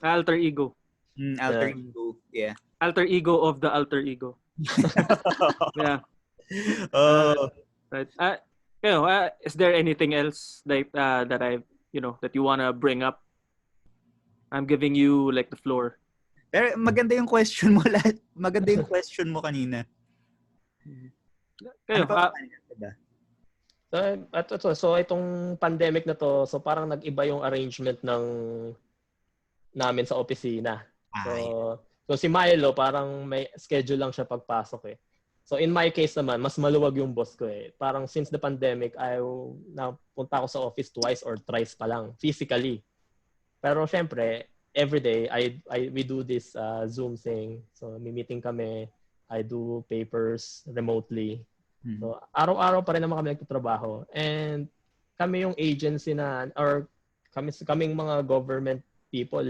Alter ego. Alter ego, yeah. Alter ego of the alter ego. Yeah. Right. Is there anything else that that you want to bring up? I'm giving you like the floor. Pero maganda yung question mo lahat. Maganda yung question mo kanina. So itong pandemic na to, so parang nag-iba yung arrangement namin sa opisina. So si Milo parang may schedule lang siya pagpasok eh. So in my case naman, mas maluwag yung boss ko eh. Parang since the pandemic, napunta ako sa office twice or thrice pa lang, physically. Pero syempre, every day, we do this Zoom thing. So may meeting kami, I do papers remotely. So araw-araw pa rin naman kami nagtatrabaho. And kami yung agency or kaming mga government people,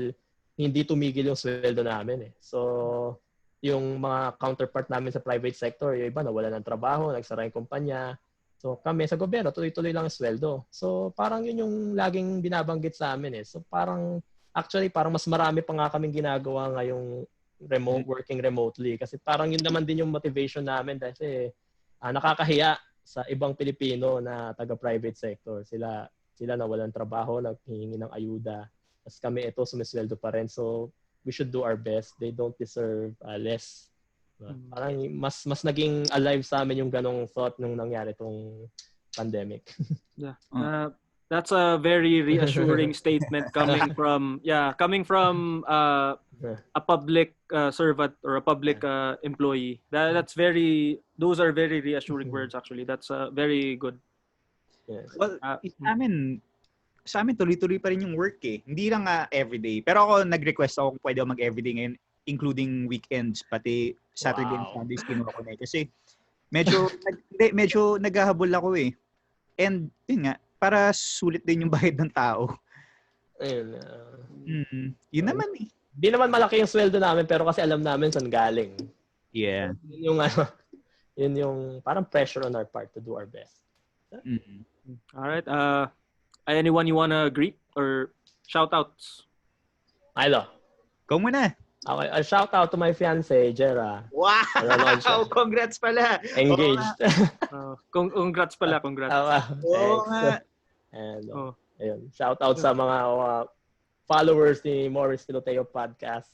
hindi tumigil yung sweldo namin eh. So yung mga counterpart namin sa private sector, yung iba nawala ng trabaho, nagsara yung kumpanya. So kami sa gobyerno, tuloy-tuloy lang ang sweldo. So parang yun yung laging binabanggit sa amin eh. So parang mas marami pa nga kaming ginagawa ngayong working remotely. Kasi parang yun naman din yung motivation namin kasi nakakahiya sa ibang Pilipino na taga-private sector. Sila nawalan trabaho, naghihingi ng ayuda. Tapos kami sumisweldo pa rin. So we should do our best. They don't deserve less. Parang mas naging alive sa amin yung ganong thought nung nangyari tong pandemic. Yeah. That's a very reassuring statement coming from a public servant or a public employee. Those are very reassuring words actually. That's very good. Yes. Well, sa amin tuloy-tuloy pa rin yung work eh. Hindi lang everyday. Pero ako nag-request ako kung pwede ako mag-everyday ngayon, including weekends, pati Saturday and Sundays kinuha ko na eh. Kasi medyo naghahabol ako eh. And yun nga, para sulit din yung bayad ng tao. Ayun. Yun naman eh. Di naman malaki yung sweldo namin pero kasi alam namin saan galing. Yeah. yun yung parang pressure on our part to do our best. Mm-hmm. All right. Anyone you wanna greet or shout outs? Milo. Ikaw muna. Okay, a shout out to my fiance, Jera. Nanonood siya. Wow! Congrats pala! Engaged. Congrats pala, congrats. Oo Thanks. nga. And Oh. ayun, shout out sa mga followers ni Morris Piloteo podcast.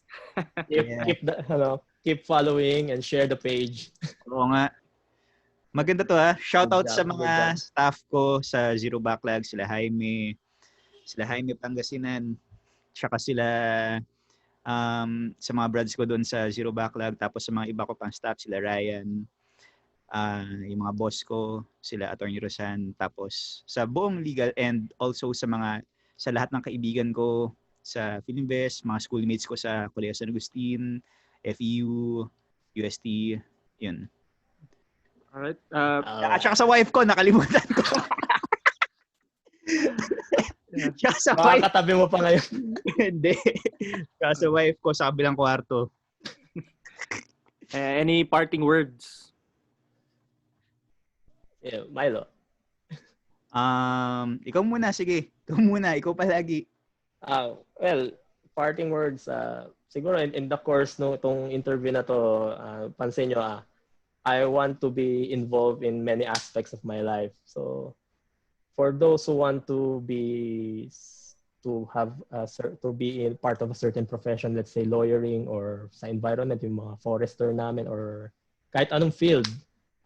Keep following and share the page. Oo nga. Maganda to ha. Shout out sa Good mga job. staff ko sa Zero Backlog, sila Jaime Pangasinan, tsaka sila sa mga brads ko doon sa Zero Backlog, tapos sa mga iba ko pang staff, sila Ryan, yung mga boss ko, sila Attorney Rosan, tapos sa buong legal and also sa lahat ng kaibigan ko sa Philinvest, mga schoolmates ko sa Colegio San Agustin, FEU, UST, yun. Alright. At saka sa wife ko, nakalimutan ko. Tsaka sa wife. Katabi mo pa ngayon. Hindi. Tsaka sa wife ko sa kabilang kwarto. Any parting words? Yeah, Milo. Ikaw muna, sige. Ikaw palagi. Well, parting words, siguro in the course no itong interview na to, pansin nyo, I want to be involved in many aspects of my life. So for those who want to be in part of a certain profession, let's say lawyering or sa environment, yung mga forester namin or kahit anong field,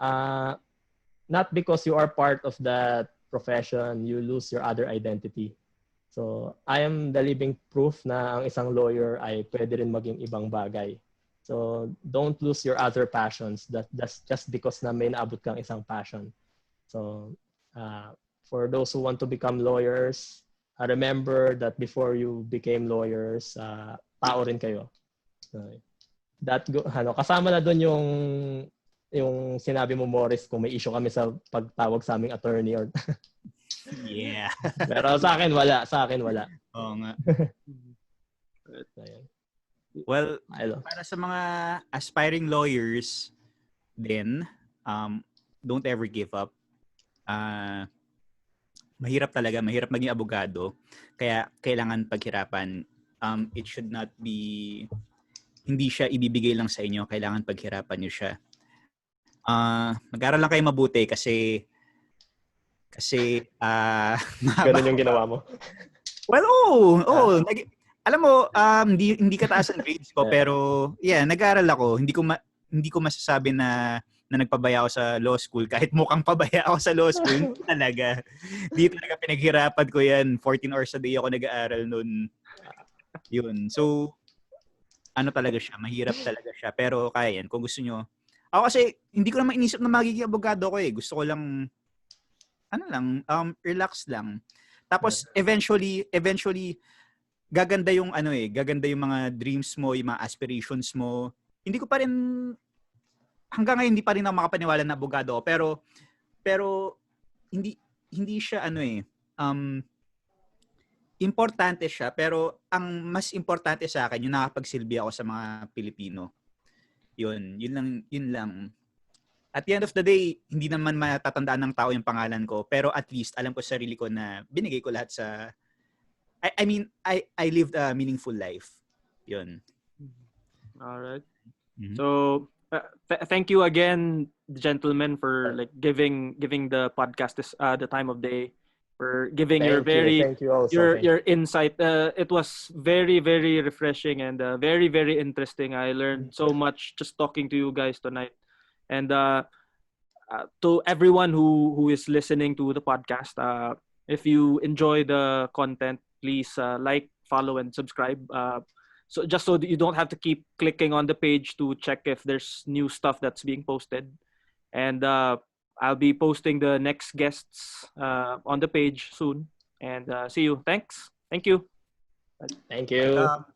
not because you are part of that profession, you lose your other identity. So I am the living proof na ang isang lawyer ay pwede rin maging ibang bagay. So don't lose your other passions. That's just because na may naabot kang isang passion. So for those who want to become lawyers, remember that before you became lawyers, tao rin kayo. Kasama na doon yung sinabi mo, Morris, kung may issue kami sa pagtawag sa aming attorney or Yeah. pero sa akin wala. Oo nga. Well, para sa mga aspiring lawyers then don't ever give up. Mahirap maging abogado. Kaya kailangan paghirapan. It should not be, hindi siya ibibigay lang sa inyo. Kailangan paghirapan niyo siya. Mag-aral lang kayo mabuti kasi ganun yung ginawa mo. Well, alam mo, hindi kataas ang grades ko, pero nag-aaral ako. Hindi ko masasabi na nagpabaya ako sa law school. Kahit mukhang pabaya ako sa law school, hindi talaga. Hindi talaga pinaghirapan ko yan. 14 hours a day ako nag-aaral noon. Yun. So, talaga siya. Mahirap talaga siya. Pero kaya yan. Kung gusto nyo. Ako kasi, hindi ko naman inisip na magiging abogado ko eh. Gusto ko lang, relax lang. Tapos, eventually, gaganda yung mga dreams mo, yung mga aspirations mo. Hindi ko pa rin, hanggang ngayon hindi pa rin ako makapaniwala na abogado ako, pero hindi siya importante siya, pero ang mas importante sa akin yung nakapagsilbi ako sa mga Pilipino. Yun lang. At the end of the day, hindi naman matatandaan ng tao yung pangalan ko, pero at least alam ko sa sarili ko na binigay ko lahat sa I lived a meaningful life. Yun. All right. Mm-hmm. So, thank you again, gentlemen, for giving the podcast the time of day, for giving your insight. It was very, very refreshing and very, very interesting. I learned so much just talking to you guys tonight. And to everyone who is listening to the podcast, if you enjoy the content, please like, follow, and subscribe. So just so that you don't have to keep clicking on the page to check if there's new stuff that's being posted. And I'll be posting the next guests on the page soon. And see you. Thanks. Thank you. Thank you.